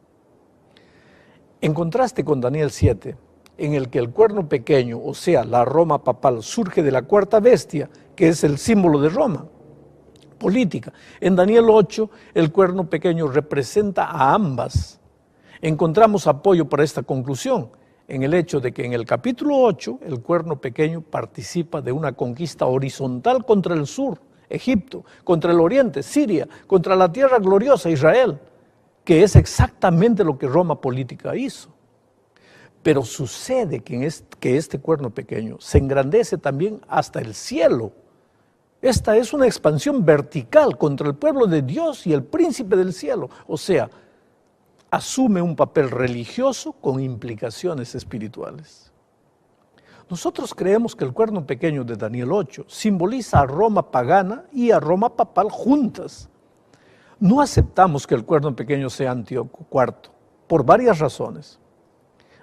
En contraste con Daniel 7, en el que el cuerno pequeño, o sea, la Roma papal, surge de la 4ª bestia, que es el símbolo de Roma, política. En Daniel 8, el cuerno pequeño representa a ambas. Encontramos apoyo para esta conclusión en el hecho de que en el capítulo 8, el cuerno pequeño participa de una conquista horizontal contra el sur, Egipto, contra el oriente, Siria, contra la tierra gloriosa, Israel. que es exactamente lo que Roma política hizo. Pero sucede que este cuerno pequeño se engrandece también hasta el cielo. Esta es una expansión vertical contra el pueblo de Dios y el príncipe del cielo. O sea, asume un papel religioso con implicaciones espirituales. Nosotros creemos que el cuerno pequeño de Daniel 8 simboliza a Roma pagana y a Roma papal juntas. No aceptamos que el cuerno pequeño sea Antíoco IV, por varias razones.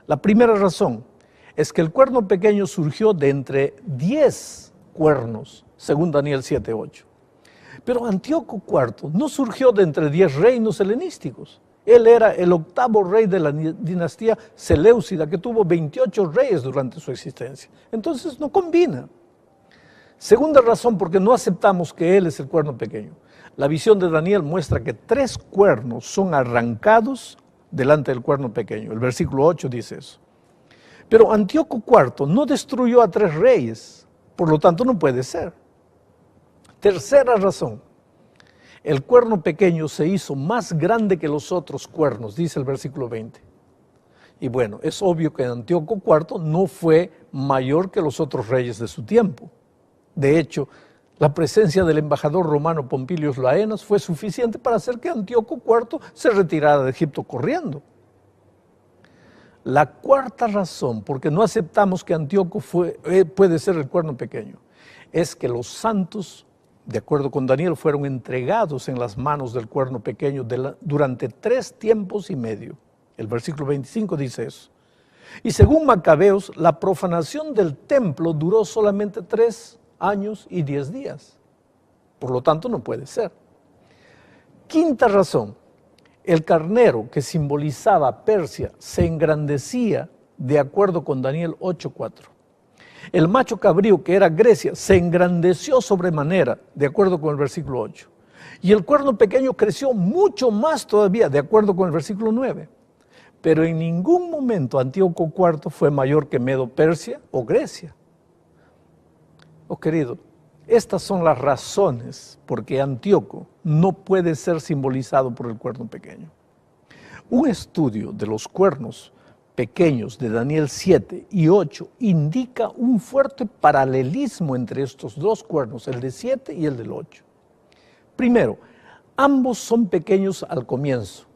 La primera razón es que el cuerno pequeño surgió de entre 10 cuernos, según Daniel 7:8. Pero Antíoco IV no surgió de entre 10 reinos helenísticos. Él era el 8º rey de la dinastía Seleucida, que tuvo 28 reyes durante su existencia. Entonces no combina. Segunda razón, porque no aceptamos que él es el cuerno pequeño. La visión de Daniel muestra que 3 cuernos son arrancados delante del cuerno pequeño. El versículo 8 dice eso. Pero Antíoco IV no destruyó a 3 reyes, por lo tanto no puede ser. Tercera razón, el cuerno pequeño se hizo más grande que los otros cuernos, dice el versículo 20. Y bueno, es obvio que Antíoco IV no fue mayor que los otros reyes de su tiempo. De hecho, la presencia del embajador romano Pompilius Laenas fue suficiente para hacer que Antíoco IV se retirara de Egipto corriendo. La cuarta razón, porque no aceptamos que Antíoco puede ser el cuerno pequeño, es que los santos, de acuerdo con Daniel, fueron entregados en las manos del cuerno pequeño durante 3 tiempos y medio. El versículo 25 dice eso. Y según Macabeos, la profanación del templo duró solamente 3 años y 10 días. Por lo tanto, no puede ser. Quinta razón, el carnero que simbolizaba Persia se engrandecía de acuerdo con Daniel 8:4. El macho cabrío, que era Grecia, se engrandeció sobremanera, de acuerdo con el versículo 8. Y el cuerno pequeño creció mucho más todavía, de acuerdo con el versículo 9. Pero en ningún momento Antíoco IV fue mayor que Medo-Persia o Grecia. Oh querido, estas son las razones por que Antíoco no puede ser simbolizado por el cuerno pequeño. Un estudio de los cuernos pequeños de Daniel 7 y 8 indica un fuerte paralelismo entre estos 2 cuernos, el de 7 y el del 8. Primero, ambos son pequeños al comienzo.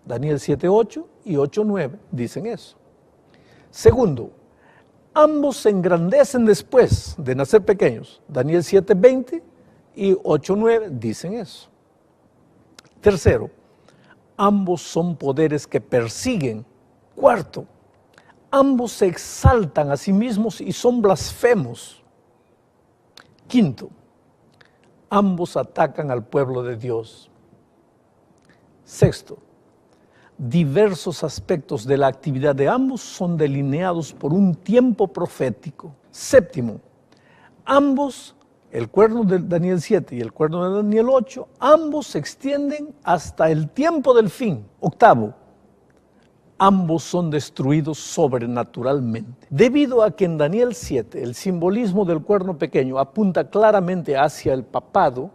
Daniel 7:8 y 8:9 dicen eso. Segundo, ambos se engrandecen después de nacer pequeños. Daniel 7:20 y 8:9 dicen eso. Tercero, ambos son poderes que persiguen. Cuarto, ambos se exaltan a sí mismos y son blasfemos. Quinto, ambos atacan al pueblo de Dios. Sexto, diversos aspectos de la actividad de ambos son delineados por un tiempo profético. Séptimo, ambos, el cuerno de Daniel 7 y el cuerno de Daniel 8, ambos se extienden hasta el tiempo del fin. Octavo, ambos son destruidos sobrenaturalmente. Debido a que en Daniel 7 el simbolismo del cuerno pequeño apunta claramente hacia el papado,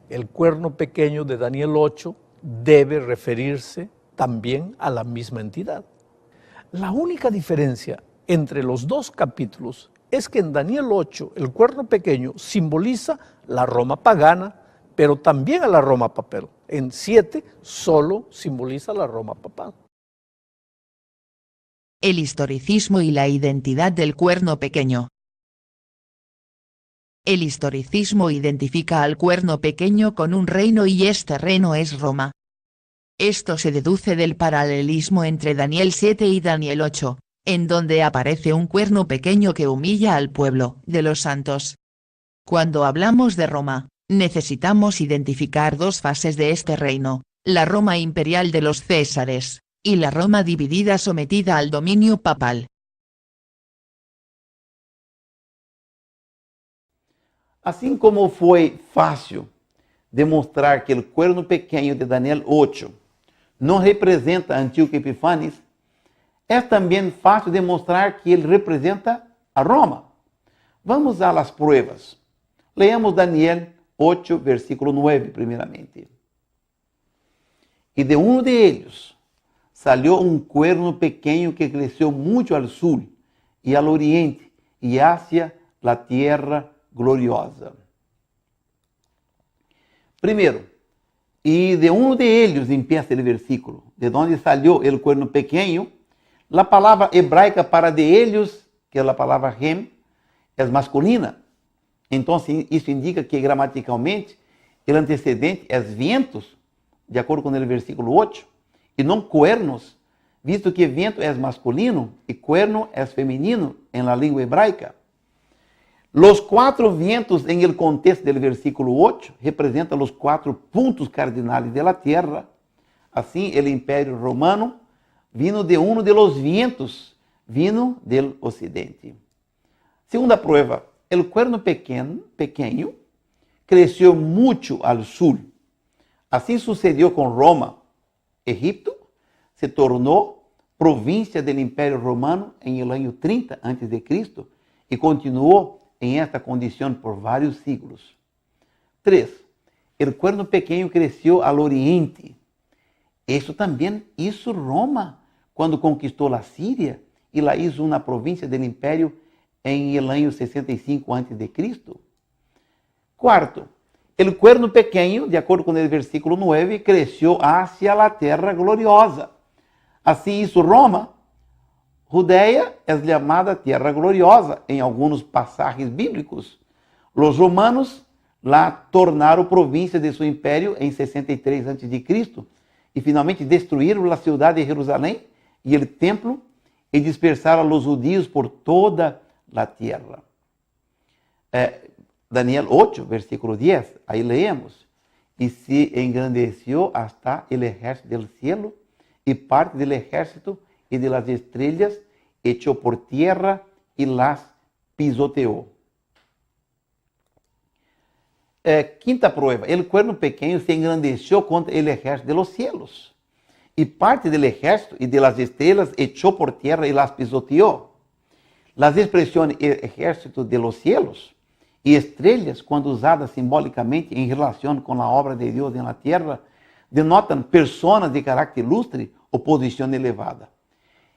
el cuerno pequeño de Daniel 8 debe referirse también a la misma entidad. La única diferencia entre los 2 capítulos es que en Daniel 8 el cuerno pequeño simboliza la Roma pagana, pero también a la Roma papal. En 7 solo simboliza la Roma papal. El historicismo y la identidad del cuerno pequeño. El historicismo identifica al cuerno pequeño con un reino y este reino es Roma. Esto se deduce del paralelismo entre Daniel 7 y Daniel 8, en donde aparece un cuerno pequeño que humilla al pueblo de los santos. Cuando hablamos de Roma, necesitamos identificar 2 fases de este reino, la Roma imperial de los Césares, y la Roma dividida sometida al dominio papal. Assim como foi fácil demonstrar que o cuerno pequeno de Daniel 8 não representa Antíoco Epífanes, é também fácil demonstrar que ele representa a Roma. Vamos a las pruebas. Leamos Daniel 8, versículo 9, primeiramente. y de uno de ellos salió un cuerno pequeño que creció mucho al sur y al oriente y hacia la tierra gloriosa. Primero, y de uno de ellos empieza el versículo, de donde salió el cuerno pequeño. La palabra hebraica para de ellos, que es la palabra hem, es masculina. Entonces, isso indica que gramaticalmente el antecedente es vientos, de acuerdo con el versículo 8, y no cuernos, visto que viento es masculino y cuerno es femenino en la lengua hebraica. Los 4 vientos en el contexto del versículo 8 representan los 4 puntos cardinales de la tierra. Así, el imperio romano vino de uno de los vientos, vino del occidente. Segunda prueba, el cuerno pequeño creció mucho al sur. Así sucedió con Roma. Egipto se tornó provincia del imperio romano en el año 30 a.C. y continuó en esta condición por varios siglos. 3. El cuerno pequeño creció al oriente. Eso también hizo Roma cuando conquistó la Siria y la hizo una provincia del imperio en el año 65 a.C. 4. El cuerno pequeño, de acuerdo con el versículo 9, creció hacia la tierra gloriosa. Así hizo Roma. Judea es llamada tierra gloriosa en algunos pasajes bíblicos. Los romanos la tornaron provincia de su imperio en 63 a.C. y finalmente destruyeron la ciudad de Jerusalén y el templo y dispersaron a los judíos por toda la tierra. Daniel 8, versículo 10, ahí leemos. Y se engrandeció hasta el ejército del cielo y parte del ejército y de las estrellas echó por tierra y las pisoteó. Quinta prueba, el cuerno pequeño se engrandeció contra el ejército de los cielos y parte del ejército y de las estrellas echó por tierra y las pisoteó. Las expresiones ejército de los cielos y estrellas, cuando usadas simbólicamente en relación con la obra de Dios en la tierra, denotan personas de carácter ilustre o posición elevada.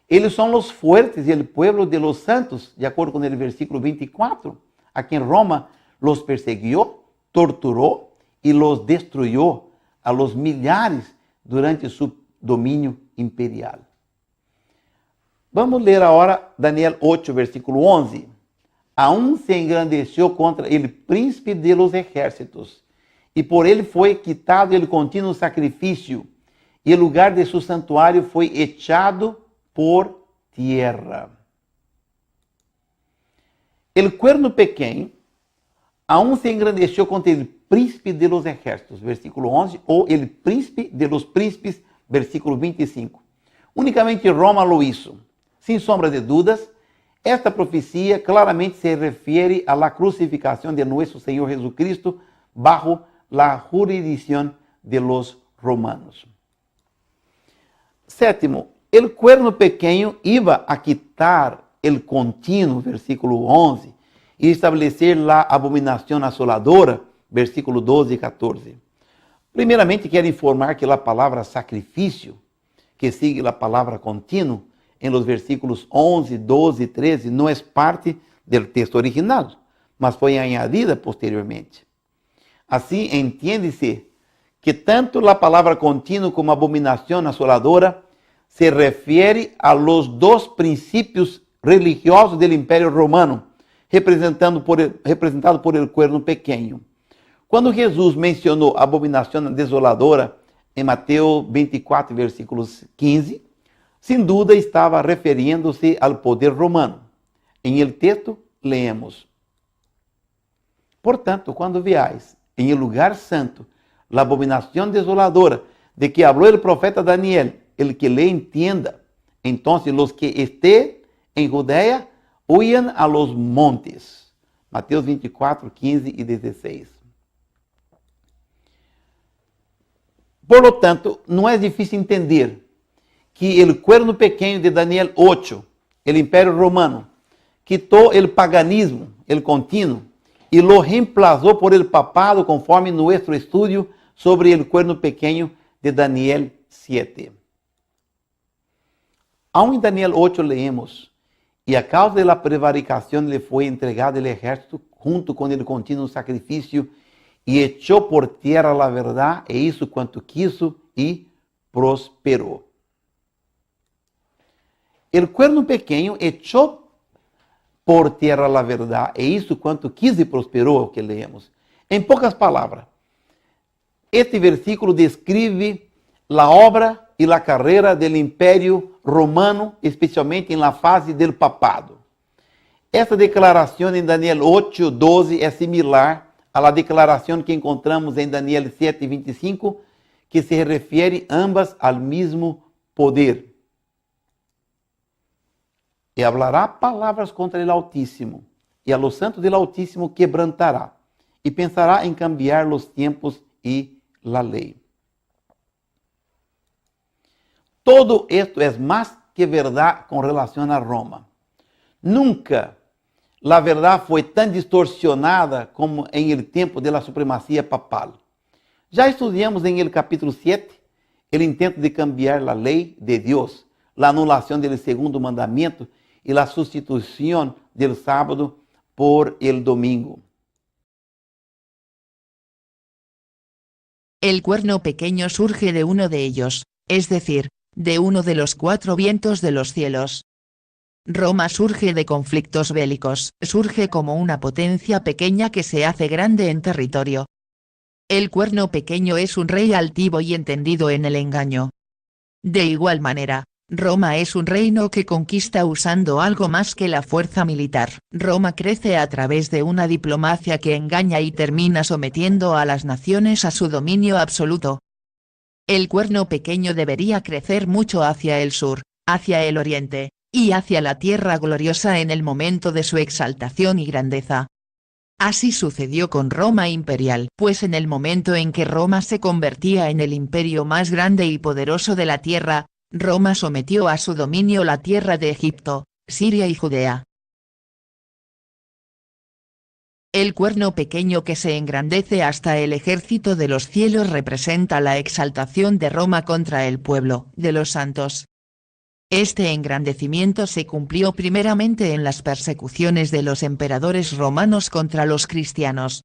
Ellos son los fuertes y el pueblo de los santos, de acuerdo con el versículo 24, a quien Roma los persiguió, torturó y los destruyó a los millares durante su dominio imperial. Vamos a leer ahora Daniel 8, versículo 11. Aún se engrandeció contra el príncipe de los ejércitos, y por él fue quitado el continuo sacrificio, y el lugar de su santuario fue echado por tierra. El cuerno pequeño aún se engrandeció contra el príncipe de los ejércitos, versículo 11, o el príncipe de los príncipes, versículo 25. Únicamente Roma lo hizo. Sin sombra de dudas, esta profecía claramente se refiere a la crucificación de nuestro Señor Jesucristo bajo la jurisdicción de los romanos. Sétimo, el cuerno pequeño iba a quitar el continuo, versículo 11, y establecer la abominación asoladora, versículo 12 y 14. Primeramente, quero informar que la palabra sacrificio, que sigue la palabra continuo, en los versículos 11, 12 y 13, no es parte del texto original, mas fue añadida posteriormente. Así entiende-se que tanto la palabra continuo como abominación asoladora se refiere a los dos principios religiosos del Imperio Romano, representado por el cuerno pequeño. Cuando Jesús mencionó abominación desoladora en Mateo 24, versículos 15, sin duda estaba refiriéndose al poder romano. En el texto leemos: Portanto, cuando veáis en el lugar santo la abominación desoladora de que habló el profeta Daniel, el que le entienda, entonces los que estén en Judea huyan a los montes. Mateus 24, 15 y 16. Por lo tanto, no es difícil entender que el cuerno pequeño de Daniel 8, el imperio romano, quitó el paganismo, el continuo, y lo reemplazó por el papado conforme nuestro estudio sobre el cuerno pequeño de Daniel 7. Aún en Daniel 8 leemos, y a causa de la prevaricación le fue entregado el ejército junto con el continuo sacrificio y echó por tierra la verdad e hizo cuanto quiso y prosperó. El cuerno pequeño echó por tierra la verdad e hizo cuanto quiso y prosperó, que leemos. En pocas palabras, este versículo describe la obra y la carrera del imperio romano, especialmente en la fase del papado. Esta declaración en Daniel 8:12 es similar a la declaración que encontramos en Daniel 7:25, que se refiere ambas al mismo poder. Y hablará palabras contra el Altísimo, y a los santos del Altísimo quebrantará, y pensará en cambiar los tiempos y la ley. Todo esto es más que verdad con relación a Roma. Nunca la verdad fue tan distorsionada como en el tiempo de la supremacía papal. Ya estudiamos en el capítulo 7 el intento de cambiar la ley de Dios, la anulación del segundo mandamiento y la sustitución del sábado por el domingo. El cuerno pequeño surge de uno de ellos, es decir, de uno de los 4 vientos de los cielos. Roma surge de conflictos bélicos, surge como una potencia pequeña que se hace grande en territorio. El cuerno pequeño es un rey altivo y entendido en el engaño. De igual manera, Roma es un reino que conquista usando algo más que la fuerza militar. Roma crece a través de una diplomacia que engaña y termina sometiendo a las naciones a su dominio absoluto. El cuerno pequeño debería crecer mucho hacia el sur, hacia el oriente, y hacia la tierra gloriosa en el momento de su exaltación y grandeza. Así sucedió con Roma imperial, pues en el momento en que Roma se convertía en el imperio más grande y poderoso de la tierra, Roma sometió a su dominio la tierra de Egipto, Siria y Judea. El cuerno pequeño que se engrandece hasta el ejército de los cielos representa la exaltación de Roma contra el pueblo de los santos. Este engrandecimiento se cumplió primeramente en las persecuciones de los emperadores romanos contra los cristianos.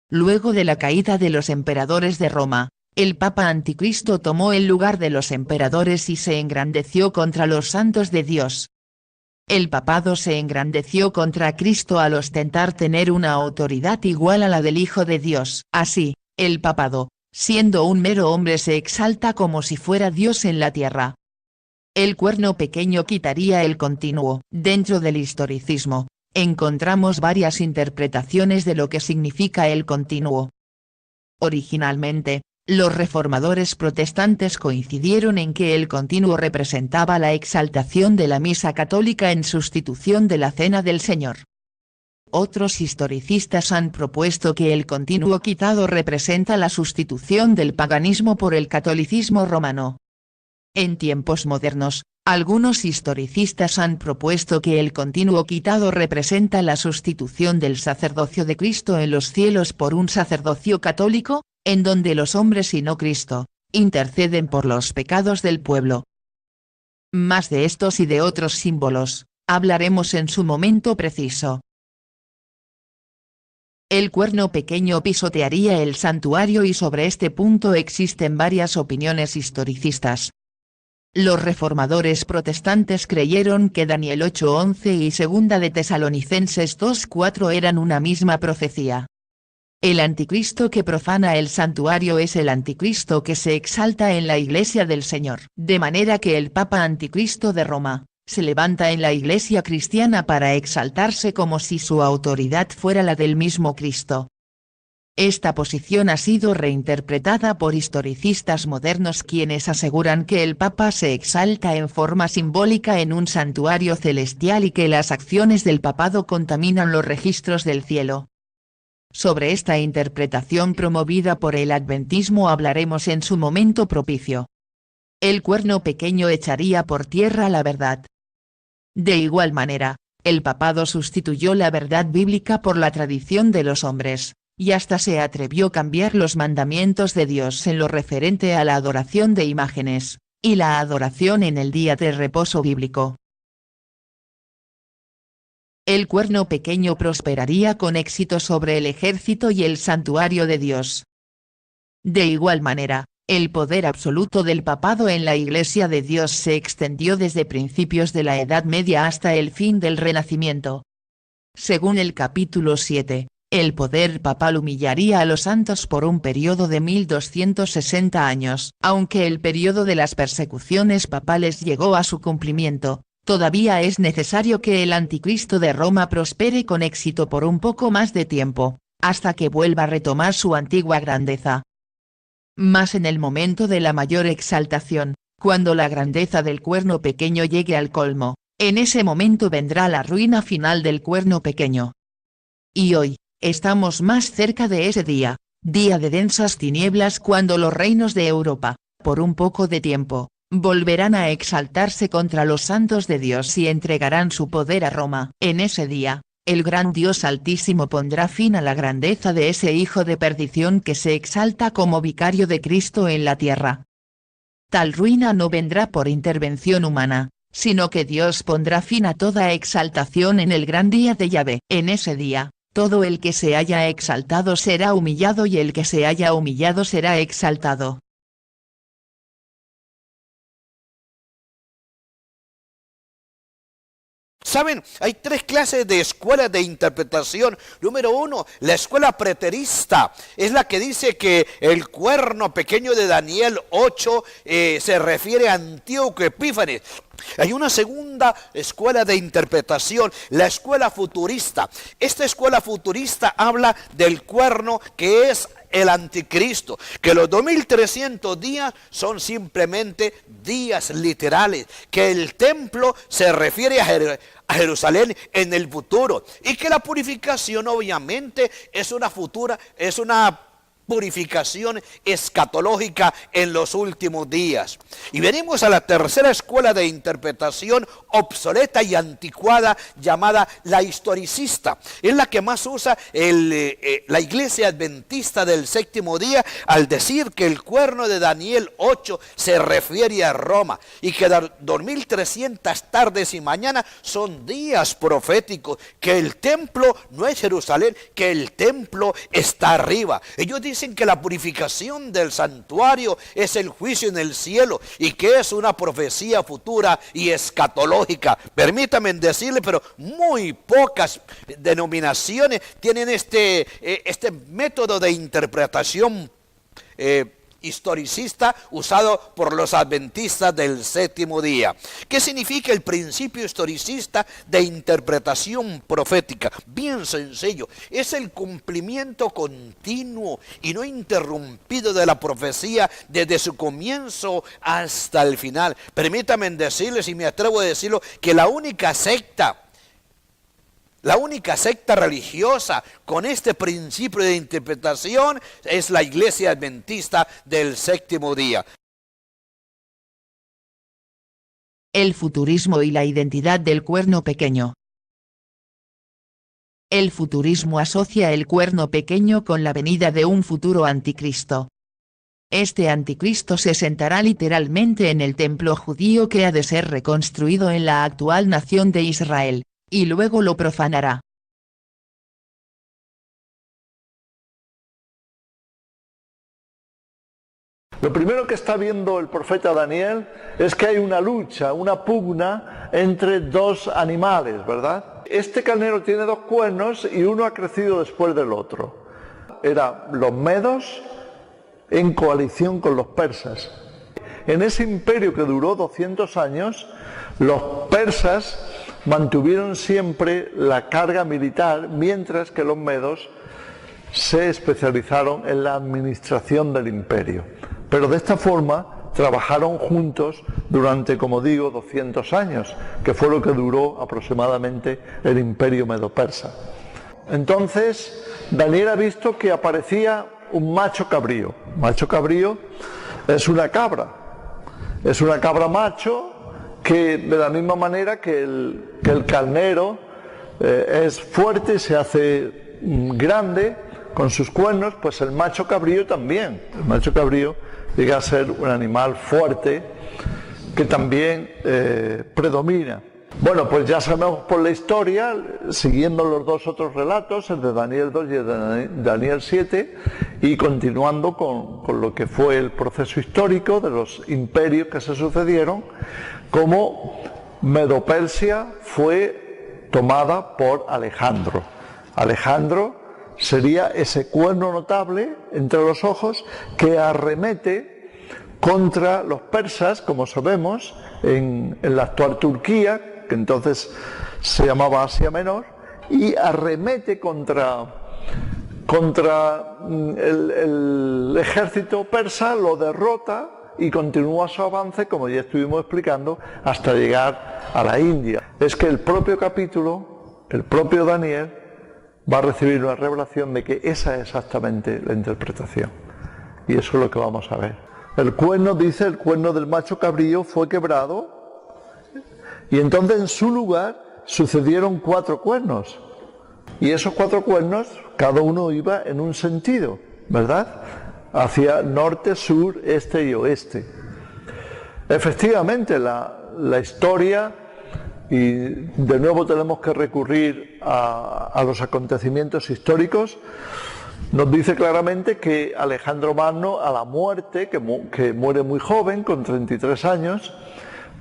Luego de la caída de los emperadores de Roma, el Papa Anticristo tomó el lugar de los emperadores y se engrandeció contra los santos de Dios. El papado se engrandeció contra Cristo al ostentar tener una autoridad igual a la del Hijo de Dios. Así, el papado, siendo un mero hombre, se exalta como si fuera Dios en la tierra. El cuerno pequeño quitaría el continuo. Dentro del historicismo, encontramos varias interpretaciones de lo que significa el continuo. Originalmente, los reformadores protestantes coincidieron en que el continuo representaba la exaltación de la misa católica en sustitución de la cena del Señor. Otros historicistas han propuesto que el continuo quitado representa la sustitución del paganismo por el catolicismo romano. En tiempos modernos, algunos historicistas han propuesto que el continuo quitado representa la sustitución del sacerdocio de Cristo en los cielos por un sacerdocio católico, en donde los hombres y no Cristo, interceden por los pecados del pueblo. Más de estos y de otros símbolos, hablaremos en su momento preciso. El cuerno pequeño pisotearía el santuario y sobre este punto existen varias opiniones historicistas. Los reformadores protestantes creyeron que Daniel 8:11 y 2 de Tesalonicenses 2:4 eran una misma profecía. El anticristo que profana el santuario es el anticristo que se exalta en la iglesia del Señor. De manera que el Papa Anticristo de Roma, se levanta en la iglesia cristiana para exaltarse como si su autoridad fuera la del mismo Cristo. Esta posición ha sido reinterpretada por historicistas modernos quienes aseguran que el Papa se exalta en forma simbólica en un santuario celestial y que las acciones del papado contaminan los registros del cielo. Sobre esta interpretación promovida por el adventismo hablaremos en su momento propicio. El cuerno pequeño echaría por tierra la verdad. De igual manera, el papado sustituyó la verdad bíblica por la tradición de los hombres, y hasta se atrevió a cambiar los mandamientos de Dios en lo referente a la adoración de imágenes, y la adoración en el día de reposo bíblico. El cuerno pequeño prosperaría con éxito sobre el ejército y el santuario de Dios. De igual manera, el poder absoluto del papado en la Iglesia de Dios se extendió desde principios de la Edad Media hasta el fin del Renacimiento. Según el capítulo 7, el poder papal humillaría a los santos por un periodo de 1260 años. Aunque el periodo de las persecuciones papales llegó a su cumplimiento, todavía es necesario que el anticristo de Roma prospere con éxito por un poco más de tiempo, hasta que vuelva a retomar su antigua grandeza. Mas en el momento de la mayor exaltación, cuando la grandeza del cuerno pequeño llegue al colmo, en ese momento vendrá la ruina final del cuerno pequeño. Y hoy, estamos más cerca de ese día de densas tinieblas, cuando los reinos de Europa, por un poco de tiempo, volverán a exaltarse contra los santos de Dios y entregarán su poder a Roma. En ese día, el gran Dios Altísimo pondrá fin a la grandeza de ese hijo de perdición que se exalta como vicario de Cristo en la tierra. Tal ruina no vendrá por intervención humana, sino que Dios pondrá fin a toda exaltación en el gran día de Yahvé. En ese día, todo el que se haya exaltado será humillado y el que se haya humillado será exaltado. ¿Saben? Hay tres clases de escuelas de interpretación. Número uno, la escuela preterista. Es la que dice que el cuerno pequeño de Daniel 8 se refiere a Antíoco Epífanes. Hay una segunda escuela de interpretación, la escuela futurista. Esta escuela futurista habla del cuerno que es el anticristo, que los 2300 días son simplemente días literales, que el templo se refiere a Jerusalén en el futuro, y que la purificación obviamente es una purificación escatológica en los últimos días. Y venimos a la tercera escuela de interpretación obsoleta y anticuada, llamada la historicista. Es la que más usa la iglesia adventista del séptimo día al decir que el cuerno de Daniel 8 se refiere a Roma y que 2300 tardes y mañanas son días proféticos, que el templo no es Jerusalén, que el templo está arriba. Ellos dicen que la purificación del santuario es el juicio en el cielo y que es una profecía futura y escatológica. Permítanme decirle, pero muy pocas denominaciones tienen este método de interpretación historicista usado por los adventistas del séptimo día. ¿Qué significa el principio historicista de interpretación profética? Bien sencillo, es el cumplimiento continuo y no interrumpido de la profecía desde su comienzo hasta el final. Permítanme decirles, y me atrevo a decirlo, que la única secta religiosa con este principio de interpretación es la iglesia adventista del séptimo día. El futurismo y la identidad del cuerno pequeño. El futurismo asocia el cuerno pequeño con la venida de un futuro anticristo. Este anticristo se sentará literalmente en el templo judío que ha de ser reconstruido en la actual nación de Israel, y luego lo profanará. Lo primero que está viendo el profeta Daniel es que hay una lucha, una pugna entre dos animales, ¿verdad? Este carnero tiene dos cuernos y uno ha crecido después del otro. Eran los medos en coalición con los persas. En ese imperio que duró 200 años, los persas mantuvieron siempre la carga militar, mientras que los medos se especializaron en la administración del imperio. Pero de esta forma trabajaron juntos durante, como digo, 200 años, que fue lo que duró aproximadamente el imperio medo-persa. Entonces, Daniel ha visto que aparecía un macho cabrío. Macho cabrío es una cabra macho, que de la misma manera que el carnero es fuerte, se hace grande, con sus cuernos, pues el macho cabrío también. El macho cabrío llega a ser un animal fuerte que también predomina. Bueno, pues ya sabemos por la historia, siguiendo los dos otros relatos, el de Daniel 2 y el de Daniel 7, y continuando con lo que fue el proceso histórico de los imperios que se sucedieron, como Medo-Persia fue tomada por Alejandro. Alejandro sería ese cuerno notable entre los ojos que arremete contra los persas, como sabemos, en la actual Turquía, que entonces se llamaba Asia Menor, y arremete contra el ejército persa, lo derrota y continúa su avance, como ya estuvimos explicando, hasta llegar a la India. Es que el propio capítulo, el propio Daniel, va a recibir una revelación de que esa es exactamente la interpretación. Y eso es lo que vamos a ver. El cuerno, dice, el cuerno del macho cabrío fue quebrado, y entonces en su lugar sucedieron 4 cuernos. Y esos 4 cuernos, cada uno iba en un sentido, ¿verdad? Hacia norte, sur, este y oeste. Efectivamente, la historia, y de nuevo tenemos que recurrir a los acontecimientos históricos, nos dice claramente que Alejandro Magno, a la muerte, que muere muy joven, con 33 años,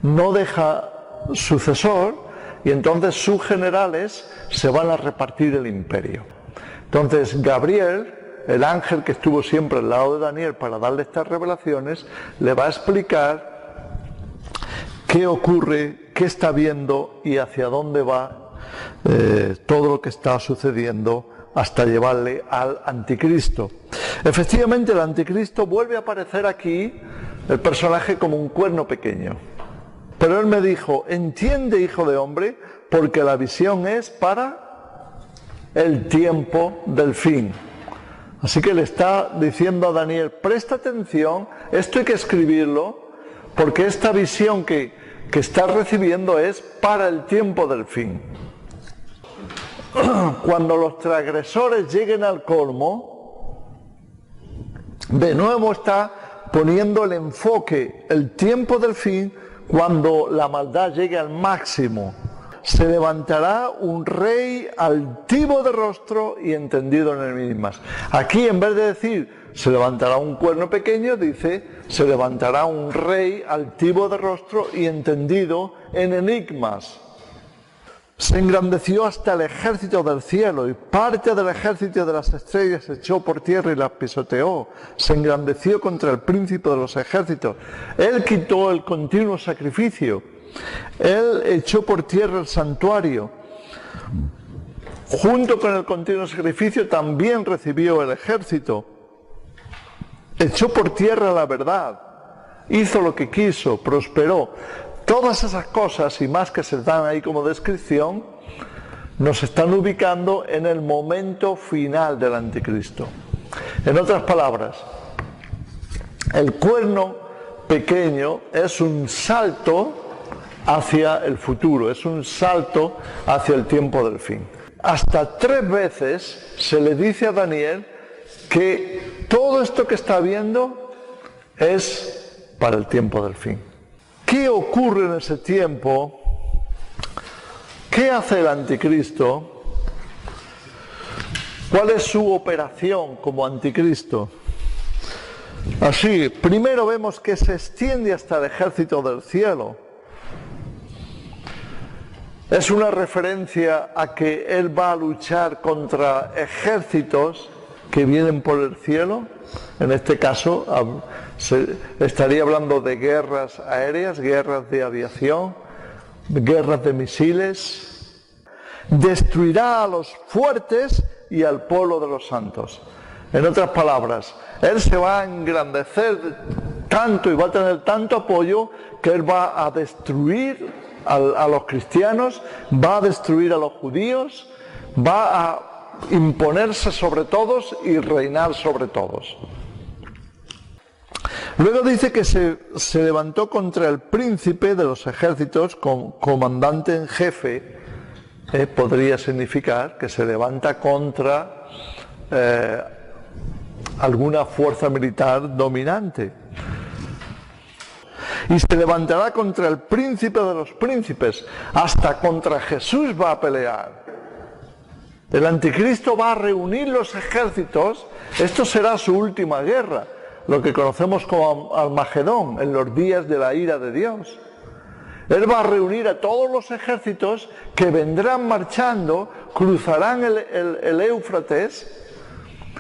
no deja sucesor, y entonces sus generales se van a repartir el imperio. Entonces Gabriel, el ángel que estuvo siempre al lado de Daniel para darle estas revelaciones, le va a explicar qué ocurre, qué está viendo y hacia dónde va todo lo que está sucediendo hasta llevarle al anticristo. Efectivamente, el anticristo vuelve a aparecer aquí, el personaje, como un cuerno pequeño. Pero él me dijo: entiende, hijo de hombre, porque la visión es para el tiempo del fin. Así que le está diciendo a Daniel: presta atención, esto hay que escribirlo, porque esta visión que estás recibiendo es para el tiempo del fin. Cuando los transgresores lleguen al colmo, de nuevo está poniendo el enfoque, el tiempo del fin. Cuando la maldad llegue al máximo, se levantará un rey altivo de rostro y entendido en enigmas. Aquí, en vez de decir se levantará un cuerno pequeño, dice se levantará un rey altivo de rostro y entendido en enigmas. Se engrandeció hasta el ejército del cielo, y parte del ejército de las estrellas se echó por tierra y las pisoteó. Se engrandeció contra el príncipe de los ejércitos. Él quitó el continuo sacrificio. Él echó por tierra el santuario. Junto con el continuo sacrificio también recibió el ejército. Echó por tierra la verdad. Hizo lo que quiso, prosperó. Todas esas cosas y más que se dan ahí como descripción, nos están ubicando en el momento final del anticristo. En otras palabras, el cuerno pequeño es un salto hacia el futuro, es un salto hacia el tiempo del fin. Hasta 3 veces se le dice a Daniel que todo esto que está viendo es para el tiempo del fin. ¿Qué ocurre en ese tiempo? ¿Qué hace el anticristo? ¿Cuál es su operación como anticristo? Así, primero vemos que se extiende hasta el ejército del cielo. Es una referencia a que él va a luchar contra ejércitos que vienen por el cielo. En este caso estaría hablando de guerras aéreas, guerras de aviación, guerras de misiles. Destruirá a los fuertes y al pueblo de los santos. En otras palabras, él se va a engrandecer tanto y va a tener tanto apoyo que él va a destruir a los cristianos, va a destruir a los judíos, va a imponerse sobre todos y reinar sobre todos. Luego dice que se levantó contra el príncipe de los ejércitos, comandante en jefe, podría significar que se levanta contra alguna fuerza militar dominante. Y se levantará contra el príncipe de los príncipes, hasta contra Jesús va a pelear. El anticristo va a reunir los ejércitos, esto será su última guerra, lo que conocemos como Armagedón, en los días de la ira de Dios. Él va a reunir a todos los ejércitos que vendrán marchando, cruzarán el Éufrates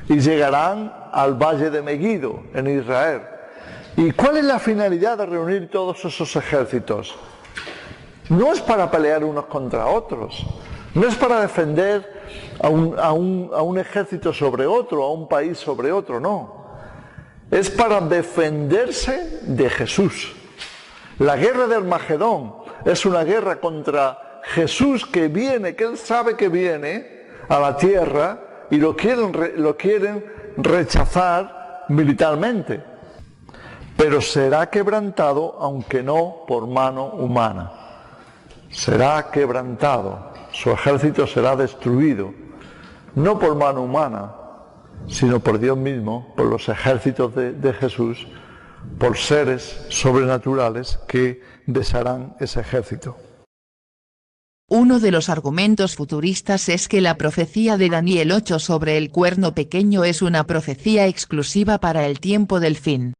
y llegarán al valle de Meguido, en Israel. ¿Y cuál es la finalidad de reunir todos esos ejércitos? No es para pelear unos contra otros, no es para defender a un ejército sobre otro, a un país sobre otro, no. Es para defenderse de Jesús. La guerra de Armagedón es una guerra contra Jesús que viene, que él sabe que viene a la tierra y lo quieren rechazar militarmente. Pero será quebrantado, aunque no por mano humana. Será quebrantado, su ejército será destruido, no por mano humana, sino por Dios mismo, por los ejércitos de Jesús, por seres sobrenaturales que desharán ese ejército. Uno de los argumentos futuristas es que la profecía de Daniel 8 sobre el cuerno pequeño es una profecía exclusiva para el tiempo del fin.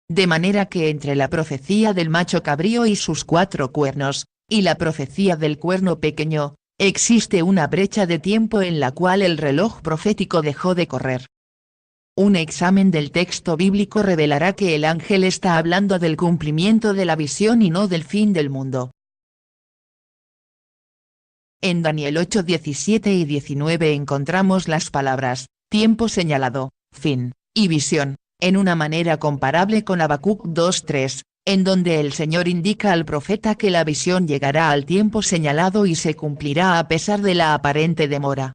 De manera que entre la profecía del macho cabrío y sus 4 cuernos, y la profecía del cuerno pequeño, existe una brecha de tiempo en la cual el reloj profético dejó de correr. Un examen del texto bíblico revelará que el ángel está hablando del cumplimiento de la visión y no del fin del mundo. En Daniel 8, 17 y 19 encontramos las palabras, tiempo señalado, fin, y visión, en una manera comparable con Habacuc 2:3, en donde el Señor indica al profeta que la visión llegará al tiempo señalado y se cumplirá a pesar de la aparente demora.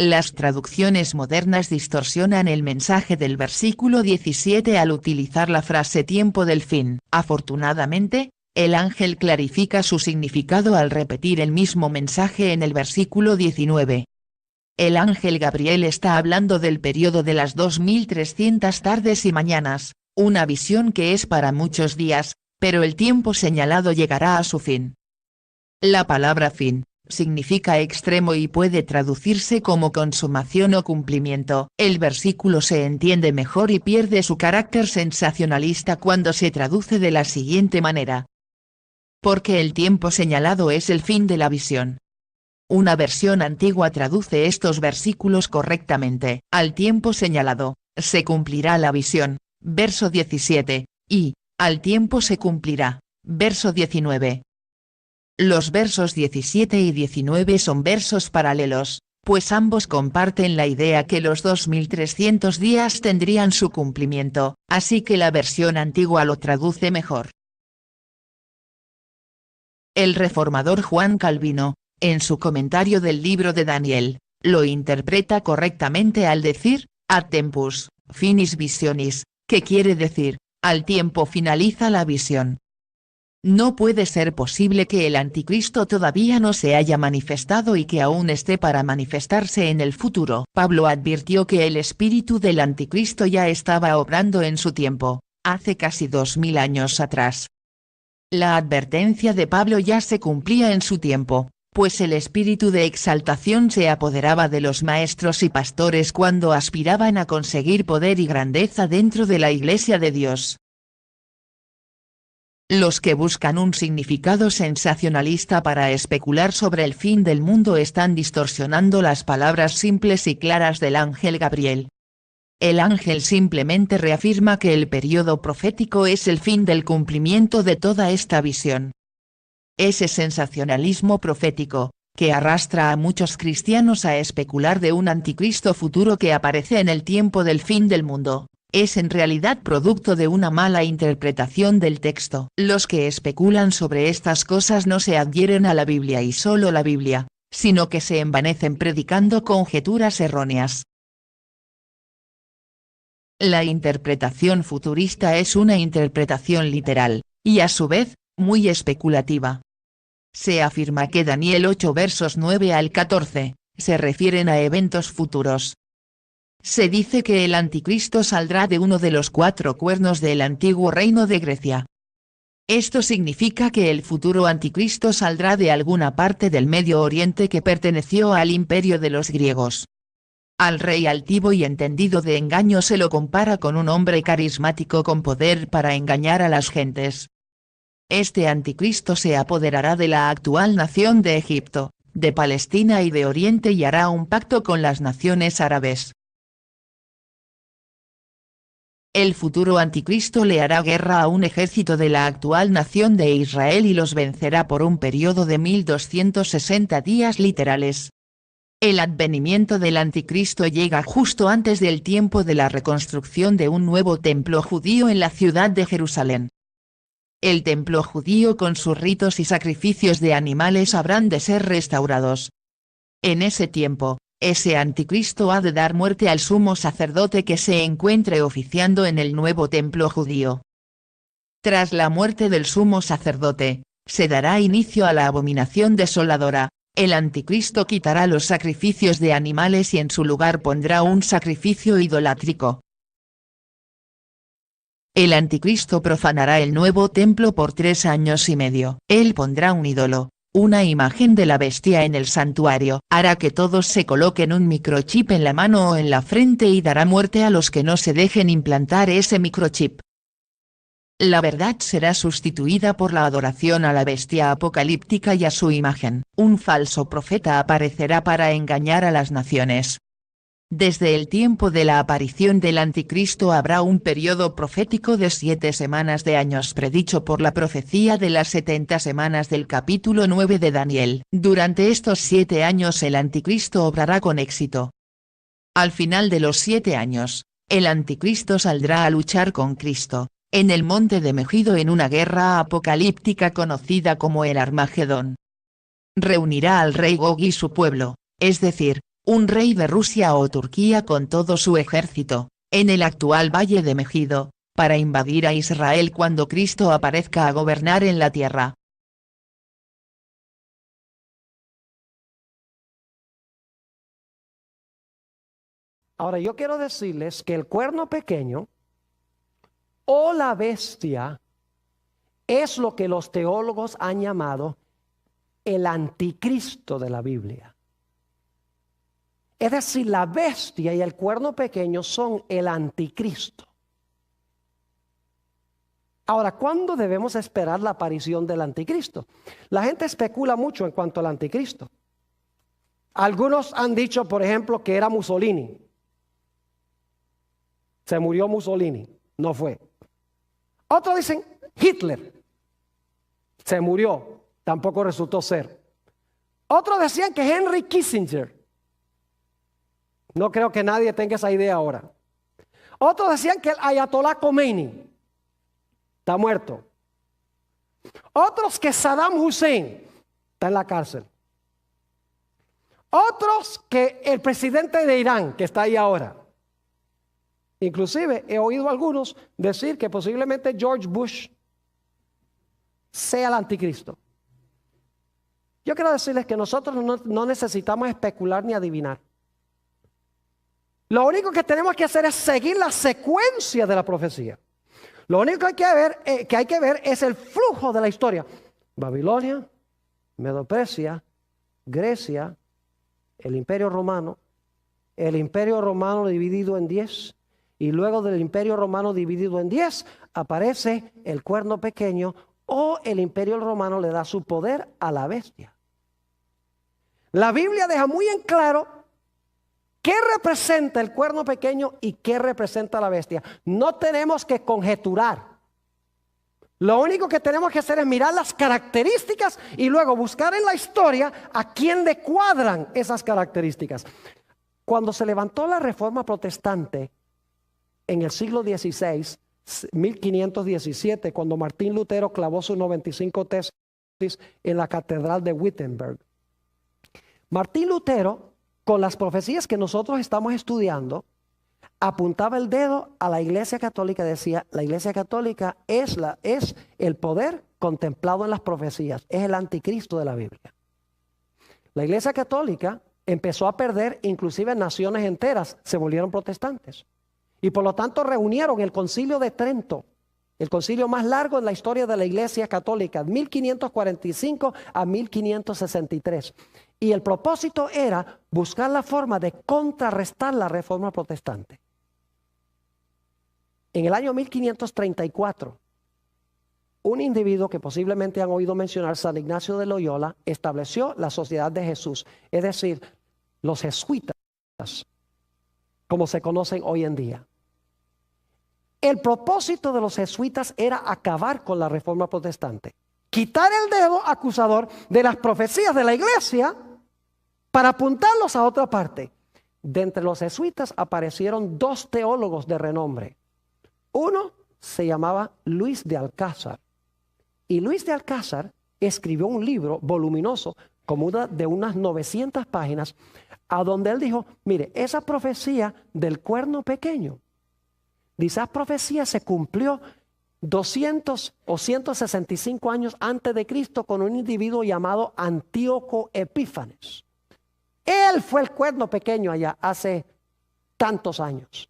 Las traducciones modernas distorsionan el mensaje del versículo 17 al utilizar la frase tiempo del fin. Afortunadamente, el ángel clarifica su significado al repetir el mismo mensaje en el versículo 19. El ángel Gabriel está hablando del periodo de las 2300 tardes y mañanas, una visión que es para muchos días, pero el tiempo señalado llegará a su fin. La palabra fin significa extremo y puede traducirse como consumación o cumplimiento. El versículo se entiende mejor y pierde su carácter sensacionalista cuando se traduce de la siguiente manera. Porque el tiempo señalado es el fin de la visión. Una versión antigua traduce estos versículos correctamente. Al tiempo señalado, se cumplirá la visión, verso 17, y, al tiempo se cumplirá, verso 19. Los versos 17 y 19 son versos paralelos, pues ambos comparten la idea que los 2300 días tendrían su cumplimiento, así que la versión antigua lo traduce mejor. El reformador Juan Calvino, en su comentario del libro de Daniel, lo interpreta correctamente al decir, ad tempus, finis visionis, que quiere decir, al tiempo finaliza la visión. No puede ser posible que el anticristo todavía no se haya manifestado y que aún esté para manifestarse en el futuro. Pablo advirtió que el espíritu del anticristo ya estaba obrando en su tiempo, hace casi 2000 años atrás. La advertencia de Pablo ya se cumplía en su tiempo, pues el espíritu de exaltación se apoderaba de los maestros y pastores cuando aspiraban a conseguir poder y grandeza dentro de la Iglesia de Dios. Los que buscan un significado sensacionalista para especular sobre el fin del mundo están distorsionando las palabras simples y claras del ángel Gabriel. El ángel simplemente reafirma que el período profético es el fin del cumplimiento de toda esta visión. Ese sensacionalismo profético, que arrastra a muchos cristianos a especular de un anticristo futuro que aparece en el tiempo del fin del mundo, es en realidad producto de una mala interpretación del texto. Los que especulan sobre estas cosas no se adhieren a la Biblia y solo la Biblia, sino que se envanecen predicando conjeturas erróneas. La interpretación futurista es una interpretación literal, y a su vez, muy especulativa. Se afirma que Daniel 8 versos 9 al 14, se refieren a eventos futuros. Se dice que el anticristo saldrá de uno de los 4 cuernos del antiguo reino de Grecia. Esto significa que el futuro anticristo saldrá de alguna parte del Medio Oriente que perteneció al imperio de los griegos. Al rey altivo y entendido de engaño se lo compara con un hombre carismático con poder para engañar a las gentes. Este anticristo se apoderará de la actual nación de Egipto, de Palestina y de Oriente y hará un pacto con las naciones árabes. El futuro anticristo le hará guerra a un ejército de la actual nación de Israel y los vencerá por un periodo de 1260 días literales. El advenimiento del anticristo llega justo antes del tiempo de la reconstrucción de un nuevo templo judío en la ciudad de Jerusalén. El templo judío con sus ritos y sacrificios de animales habrán de ser restaurados. En ese tiempo, ese anticristo ha de dar muerte al sumo sacerdote que se encuentre oficiando en el nuevo templo judío. Tras la muerte del sumo sacerdote, se dará inicio a la abominación desoladora. El anticristo quitará los sacrificios de animales y en su lugar pondrá un sacrificio idolátrico. El anticristo profanará el nuevo templo por 3 años y medio. Él pondrá un ídolo, una imagen de la bestia en el santuario, hará que todos se coloquen un microchip en la mano o en la frente y dará muerte a los que no se dejen implantar ese microchip. La verdad será sustituida por la adoración a la bestia apocalíptica y a su imagen. Un falso profeta aparecerá para engañar a las naciones. Desde el tiempo de la aparición del anticristo habrá un periodo profético de 7 semanas de años predicho por la profecía de las 70 semanas del capítulo 9 de Daniel. Durante estos 7 años el anticristo obrará con éxito. Al final de los 7 años, el anticristo saldrá a luchar con Cristo, en el monte de Megido en una guerra apocalíptica conocida como el Armagedón. Reunirá al rey Gog y su pueblo, es decir, un rey de Rusia o Turquía con todo su ejército, en el actual valle de Megido, para invadir a Israel cuando Cristo aparezca a gobernar en la tierra. Ahora yo quiero decirles que el cuerno pequeño o la bestia es lo que los teólogos han llamado el anticristo de la Biblia. Es decir, la bestia y el cuerno pequeño son el anticristo. Ahora, ¿cuándo debemos esperar la aparición del anticristo? La gente especula mucho en cuanto al anticristo. Algunos han dicho, por ejemplo, que era Mussolini. Se murió Mussolini, no fue. Otros dicen Hitler. Se murió, tampoco resultó ser. Otros decían que Henry Kissinger. No creo que nadie tenga esa idea ahora. Otros decían que el Ayatollah Khomeini está muerto. Otros que Saddam Hussein está en la cárcel. Otros que el presidente de Irán, que está ahí ahora. Inclusive he oído a algunos decir que posiblemente George Bush sea el anticristo. Yo quiero decirles que nosotros no necesitamos especular ni adivinar. Lo único que tenemos que hacer es seguir la secuencia de la profecía. Lo único que hay que ver es el flujo de la historia. Babilonia, Medo-Persia, Grecia, el Imperio Romano dividido en 10, y luego del Imperio Romano dividido en 10 aparece el cuerno pequeño, o el Imperio Romano le da su poder a la bestia. La Biblia deja muy en claro qué representa el cuerno pequeño y qué representa la bestia. No tenemos que conjeturar. Lo único que tenemos que hacer es mirar las características y luego buscar en la historia a quién le cuadran esas características. Cuando se levantó la Reforma Protestante en el siglo XVI, 1517, cuando Martín Lutero clavó sus 95 tesis en la Catedral de Wittenberg, Martín Lutero, con las profecías que nosotros estamos estudiando, apuntaba el dedo a la Iglesia Católica y decía, la Iglesia Católica es el poder contemplado en las profecías, es el anticristo de la Biblia. La Iglesia Católica empezó a perder, inclusive naciones enteras se volvieron protestantes. Y por lo tanto reunieron el Concilio de Trento, el concilio más largo en la historia de la Iglesia Católica, 1545 a 1563. Y el propósito era buscar la forma de contrarrestar la Reforma Protestante. En el año 1534, un individuo que posiblemente han oído mencionar, San Ignacio de Loyola, estableció la Sociedad de Jesús, es decir, los jesuitas, como se conocen hoy en día. El propósito de los jesuitas era acabar con la Reforma Protestante, quitar el dedo acusador de las profecías de la Iglesia para apuntarlos a otra parte. De entre los jesuitas aparecieron dos teólogos de renombre. Uno se llamaba Luis de Alcázar. Y Luis de Alcázar escribió un libro voluminoso, como de unas 900 páginas, a donde él dijo, mire, esa profecía del cuerno pequeño, esa profecía se cumplió 200 o 165 años antes de Cristo con un individuo llamado Antíoco Epífanes. Él fue el cuerno pequeño allá hace tantos años.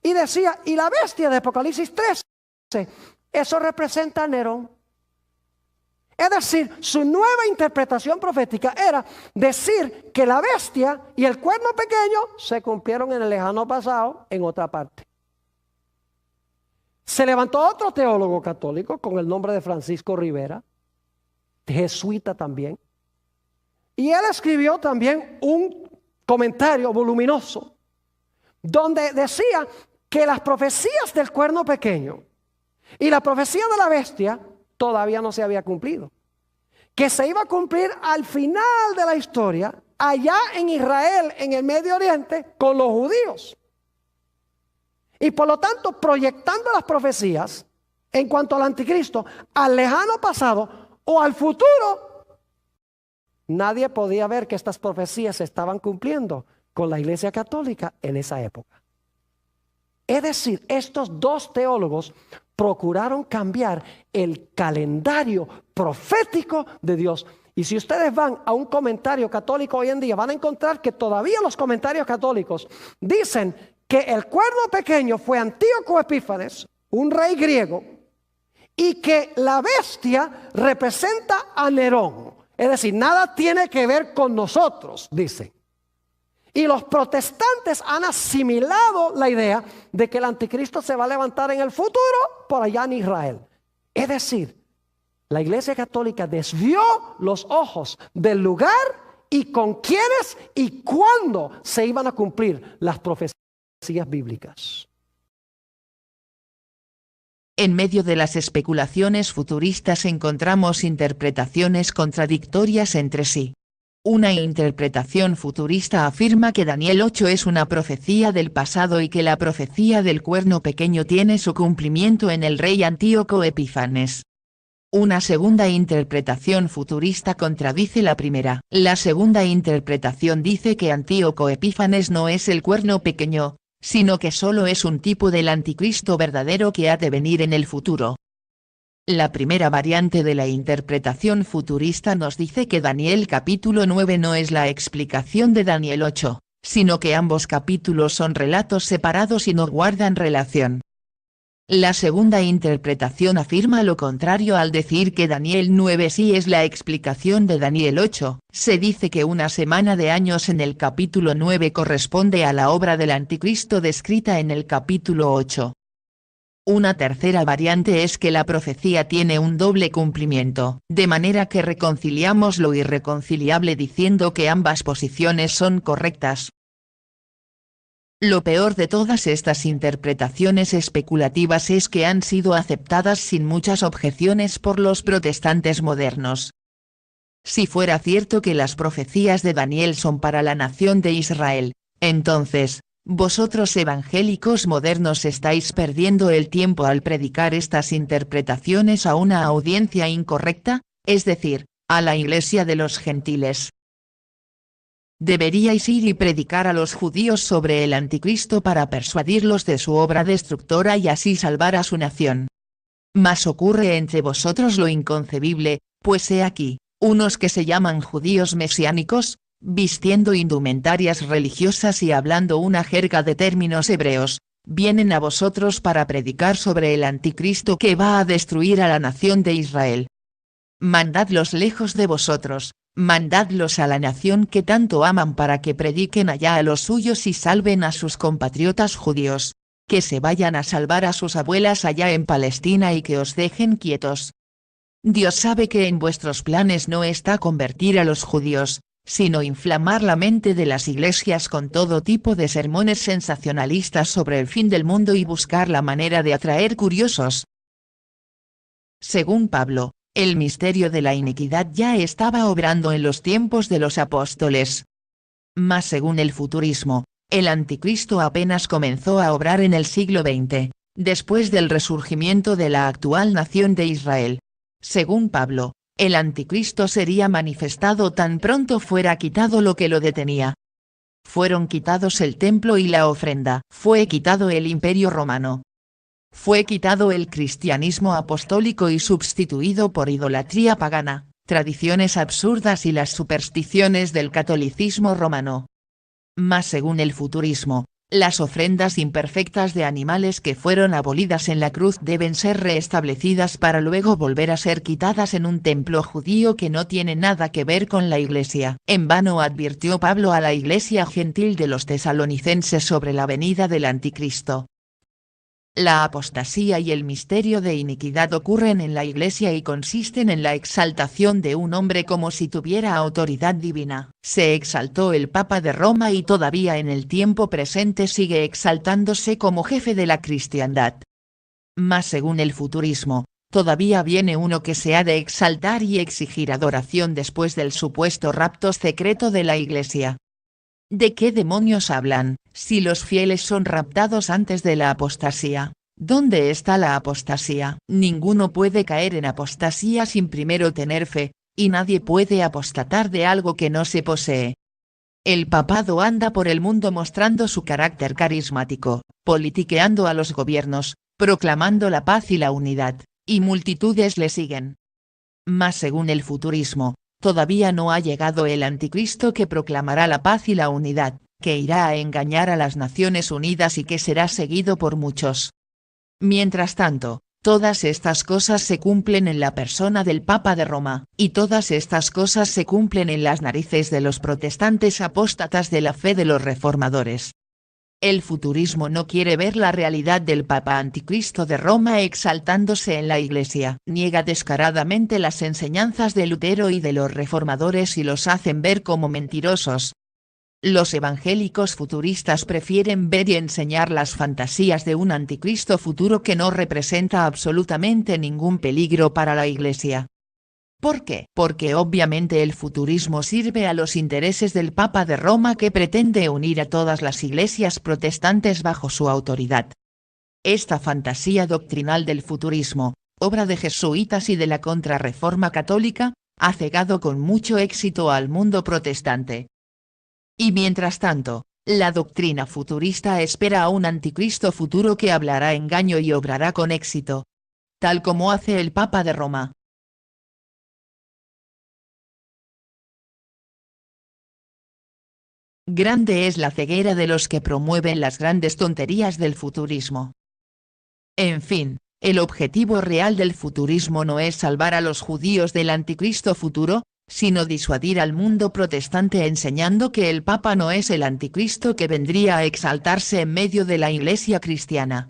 Y decía, y la bestia de Apocalipsis 13, eso representa a Nerón. Es decir, su nueva interpretación profética era decir que la bestia y el cuerno pequeño se cumplieron en el lejano pasado en otra parte. Se levantó otro teólogo católico con el nombre de Francisco Rivera, jesuita también, y él escribió también un comentario voluminoso donde decía que las profecías del cuerno pequeño y la profecía de la bestia todavía no se había cumplido, que se iba a cumplir al final de la historia allá en Israel, en el Medio Oriente, con los judíos. Y por lo tanto, proyectando las profecías en cuanto al anticristo al lejano pasado o al futuro, nadie podía ver que estas profecías se estaban cumpliendo con la Iglesia Católica en esa época. Es decir, estos dos teólogos procuraron cambiar el calendario profético de Dios. Y si ustedes van a un comentario católico hoy en día, van a encontrar que todavía los comentarios católicos dicen que el cuerno pequeño fue Antíoco Epífanes, un rey griego, y que la bestia representa a Nerón. Es decir, nada tiene que ver con nosotros, dice. Y los protestantes han asimilado la idea de que el anticristo se va a levantar en el futuro por allá en Israel. Es decir, la Iglesia Católica desvió los ojos del lugar y con quiénes y cuándo se iban a cumplir las profecías bíblicas. En medio de las especulaciones futuristas encontramos interpretaciones contradictorias entre sí. Una interpretación futurista afirma que Daniel 8 es una profecía del pasado y que la profecía del cuerno pequeño tiene su cumplimiento en el rey Antíoco Epífanes. Una segunda interpretación futurista contradice la primera. La segunda interpretación dice que Antíoco Epífanes no es el cuerno pequeño, sino que solo es un tipo del anticristo verdadero que ha de venir en el futuro. La primera variante de la interpretación futurista nos dice que Daniel capítulo 9 no es la explicación de Daniel 8, sino que ambos capítulos son relatos separados y no guardan relación. La segunda interpretación afirma lo contrario al decir que Daniel 9 sí es la explicación de Daniel 8, se dice que una semana de años en el capítulo 9 corresponde a la obra del anticristo descrita en el capítulo 8. Una tercera variante es que la profecía tiene un doble cumplimiento, de manera que reconciliamos lo irreconciliable diciendo que ambas posiciones son correctas. Lo peor de todas estas interpretaciones especulativas es que han sido aceptadas sin muchas objeciones por los protestantes modernos. Si fuera cierto que las profecías de Daniel son para la nación de Israel, entonces, vosotros evangélicos modernos estáis perdiendo el tiempo al predicar estas interpretaciones a una audiencia incorrecta, es decir, a la Iglesia de los gentiles. Deberíais ir y predicar a los judíos sobre el anticristo para persuadirlos de su obra destructora y así salvar a su nación. Mas ocurre entre vosotros lo inconcebible, pues he aquí, unos que se llaman judíos mesiánicos, vistiendo indumentarias religiosas y hablando una jerga de términos hebreos, vienen a vosotros para predicar sobre el anticristo que va a destruir a la nación de Israel. Mandadlos lejos de vosotros, mandadlos a la nación que tanto aman para que prediquen allá a los suyos y salven a sus compatriotas judíos, que se vayan a salvar a sus abuelas allá en Palestina y que os dejen quietos. Dios sabe que en vuestros planes no está convertir a los judíos, sino inflamar la mente de las iglesias con todo tipo de sermones sensacionalistas sobre el fin del mundo y buscar la manera de atraer curiosos. Según Pablo, el misterio de la iniquidad ya estaba obrando en los tiempos de los apóstoles. Mas según el futurismo, el anticristo apenas comenzó a obrar en el siglo XX, después del resurgimiento de la actual nación de Israel. Según Pablo, el anticristo sería manifestado tan pronto fuera quitado lo que lo detenía. Fueron quitados el templo y la ofrenda, fue quitado el imperio romano. Fue quitado el cristianismo apostólico y sustituido por idolatría pagana, tradiciones absurdas y las supersticiones del catolicismo romano. Mas según el futurismo, las ofrendas imperfectas de animales que fueron abolidas en la cruz deben ser reestablecidas para luego volver a ser quitadas en un templo judío que no tiene nada que ver con la iglesia. En vano advirtió Pablo a la iglesia gentil de los tesalonicenses sobre la venida del anticristo. La apostasía y el misterio de iniquidad ocurren en la Iglesia y consisten en la exaltación de un hombre como si tuviera autoridad divina. Se exaltó el Papa de Roma y todavía en el tiempo presente sigue exaltándose como jefe de la cristiandad. Mas según el futurismo, todavía viene uno que se ha de exaltar y exigir adoración después del supuesto rapto secreto de la Iglesia. ¿De qué demonios hablan, si los fieles son raptados antes de la apostasía? ¿Dónde está la apostasía? Ninguno puede caer en apostasía sin primero tener fe, y nadie puede apostatar de algo que no se posee. El papado anda por el mundo mostrando su carácter carismático, politiqueando a los gobiernos, proclamando la paz y la unidad, y multitudes le siguen. Mas según el futurismo, todavía no ha llegado el anticristo que proclamará la paz y la unidad, que irá a engañar a las Naciones Unidas y que será seguido por muchos. Mientras tanto, todas estas cosas se cumplen en la persona del Papa de Roma, y todas estas cosas se cumplen en las narices de los protestantes apóstatas de la fe de los reformadores. El futurismo no quiere ver la realidad del Papa Anticristo de Roma exaltándose en la Iglesia. Niega descaradamente las enseñanzas de Lutero y de los reformadores y los hacen ver como mentirosos. Los evangélicos futuristas prefieren ver y enseñar las fantasías de un anticristo futuro que no representa absolutamente ningún peligro para la Iglesia. ¿Por qué? Porque obviamente el futurismo sirve a los intereses del Papa de Roma que pretende unir a todas las iglesias protestantes bajo su autoridad. Esta fantasía doctrinal del futurismo, obra de jesuitas y de la Contrarreforma católica, ha cegado con mucho éxito al mundo protestante. Y mientras tanto, la doctrina futurista espera a un anticristo futuro que hablará engaño y obrará con éxito. Tal como hace el Papa de Roma. Grande es la ceguera de los que promueven las grandes tonterías del futurismo. En fin, el objetivo real del futurismo no es salvar a los judíos del anticristo futuro, sino disuadir al mundo protestante enseñando que el Papa no es el anticristo que vendría a exaltarse en medio de la Iglesia cristiana.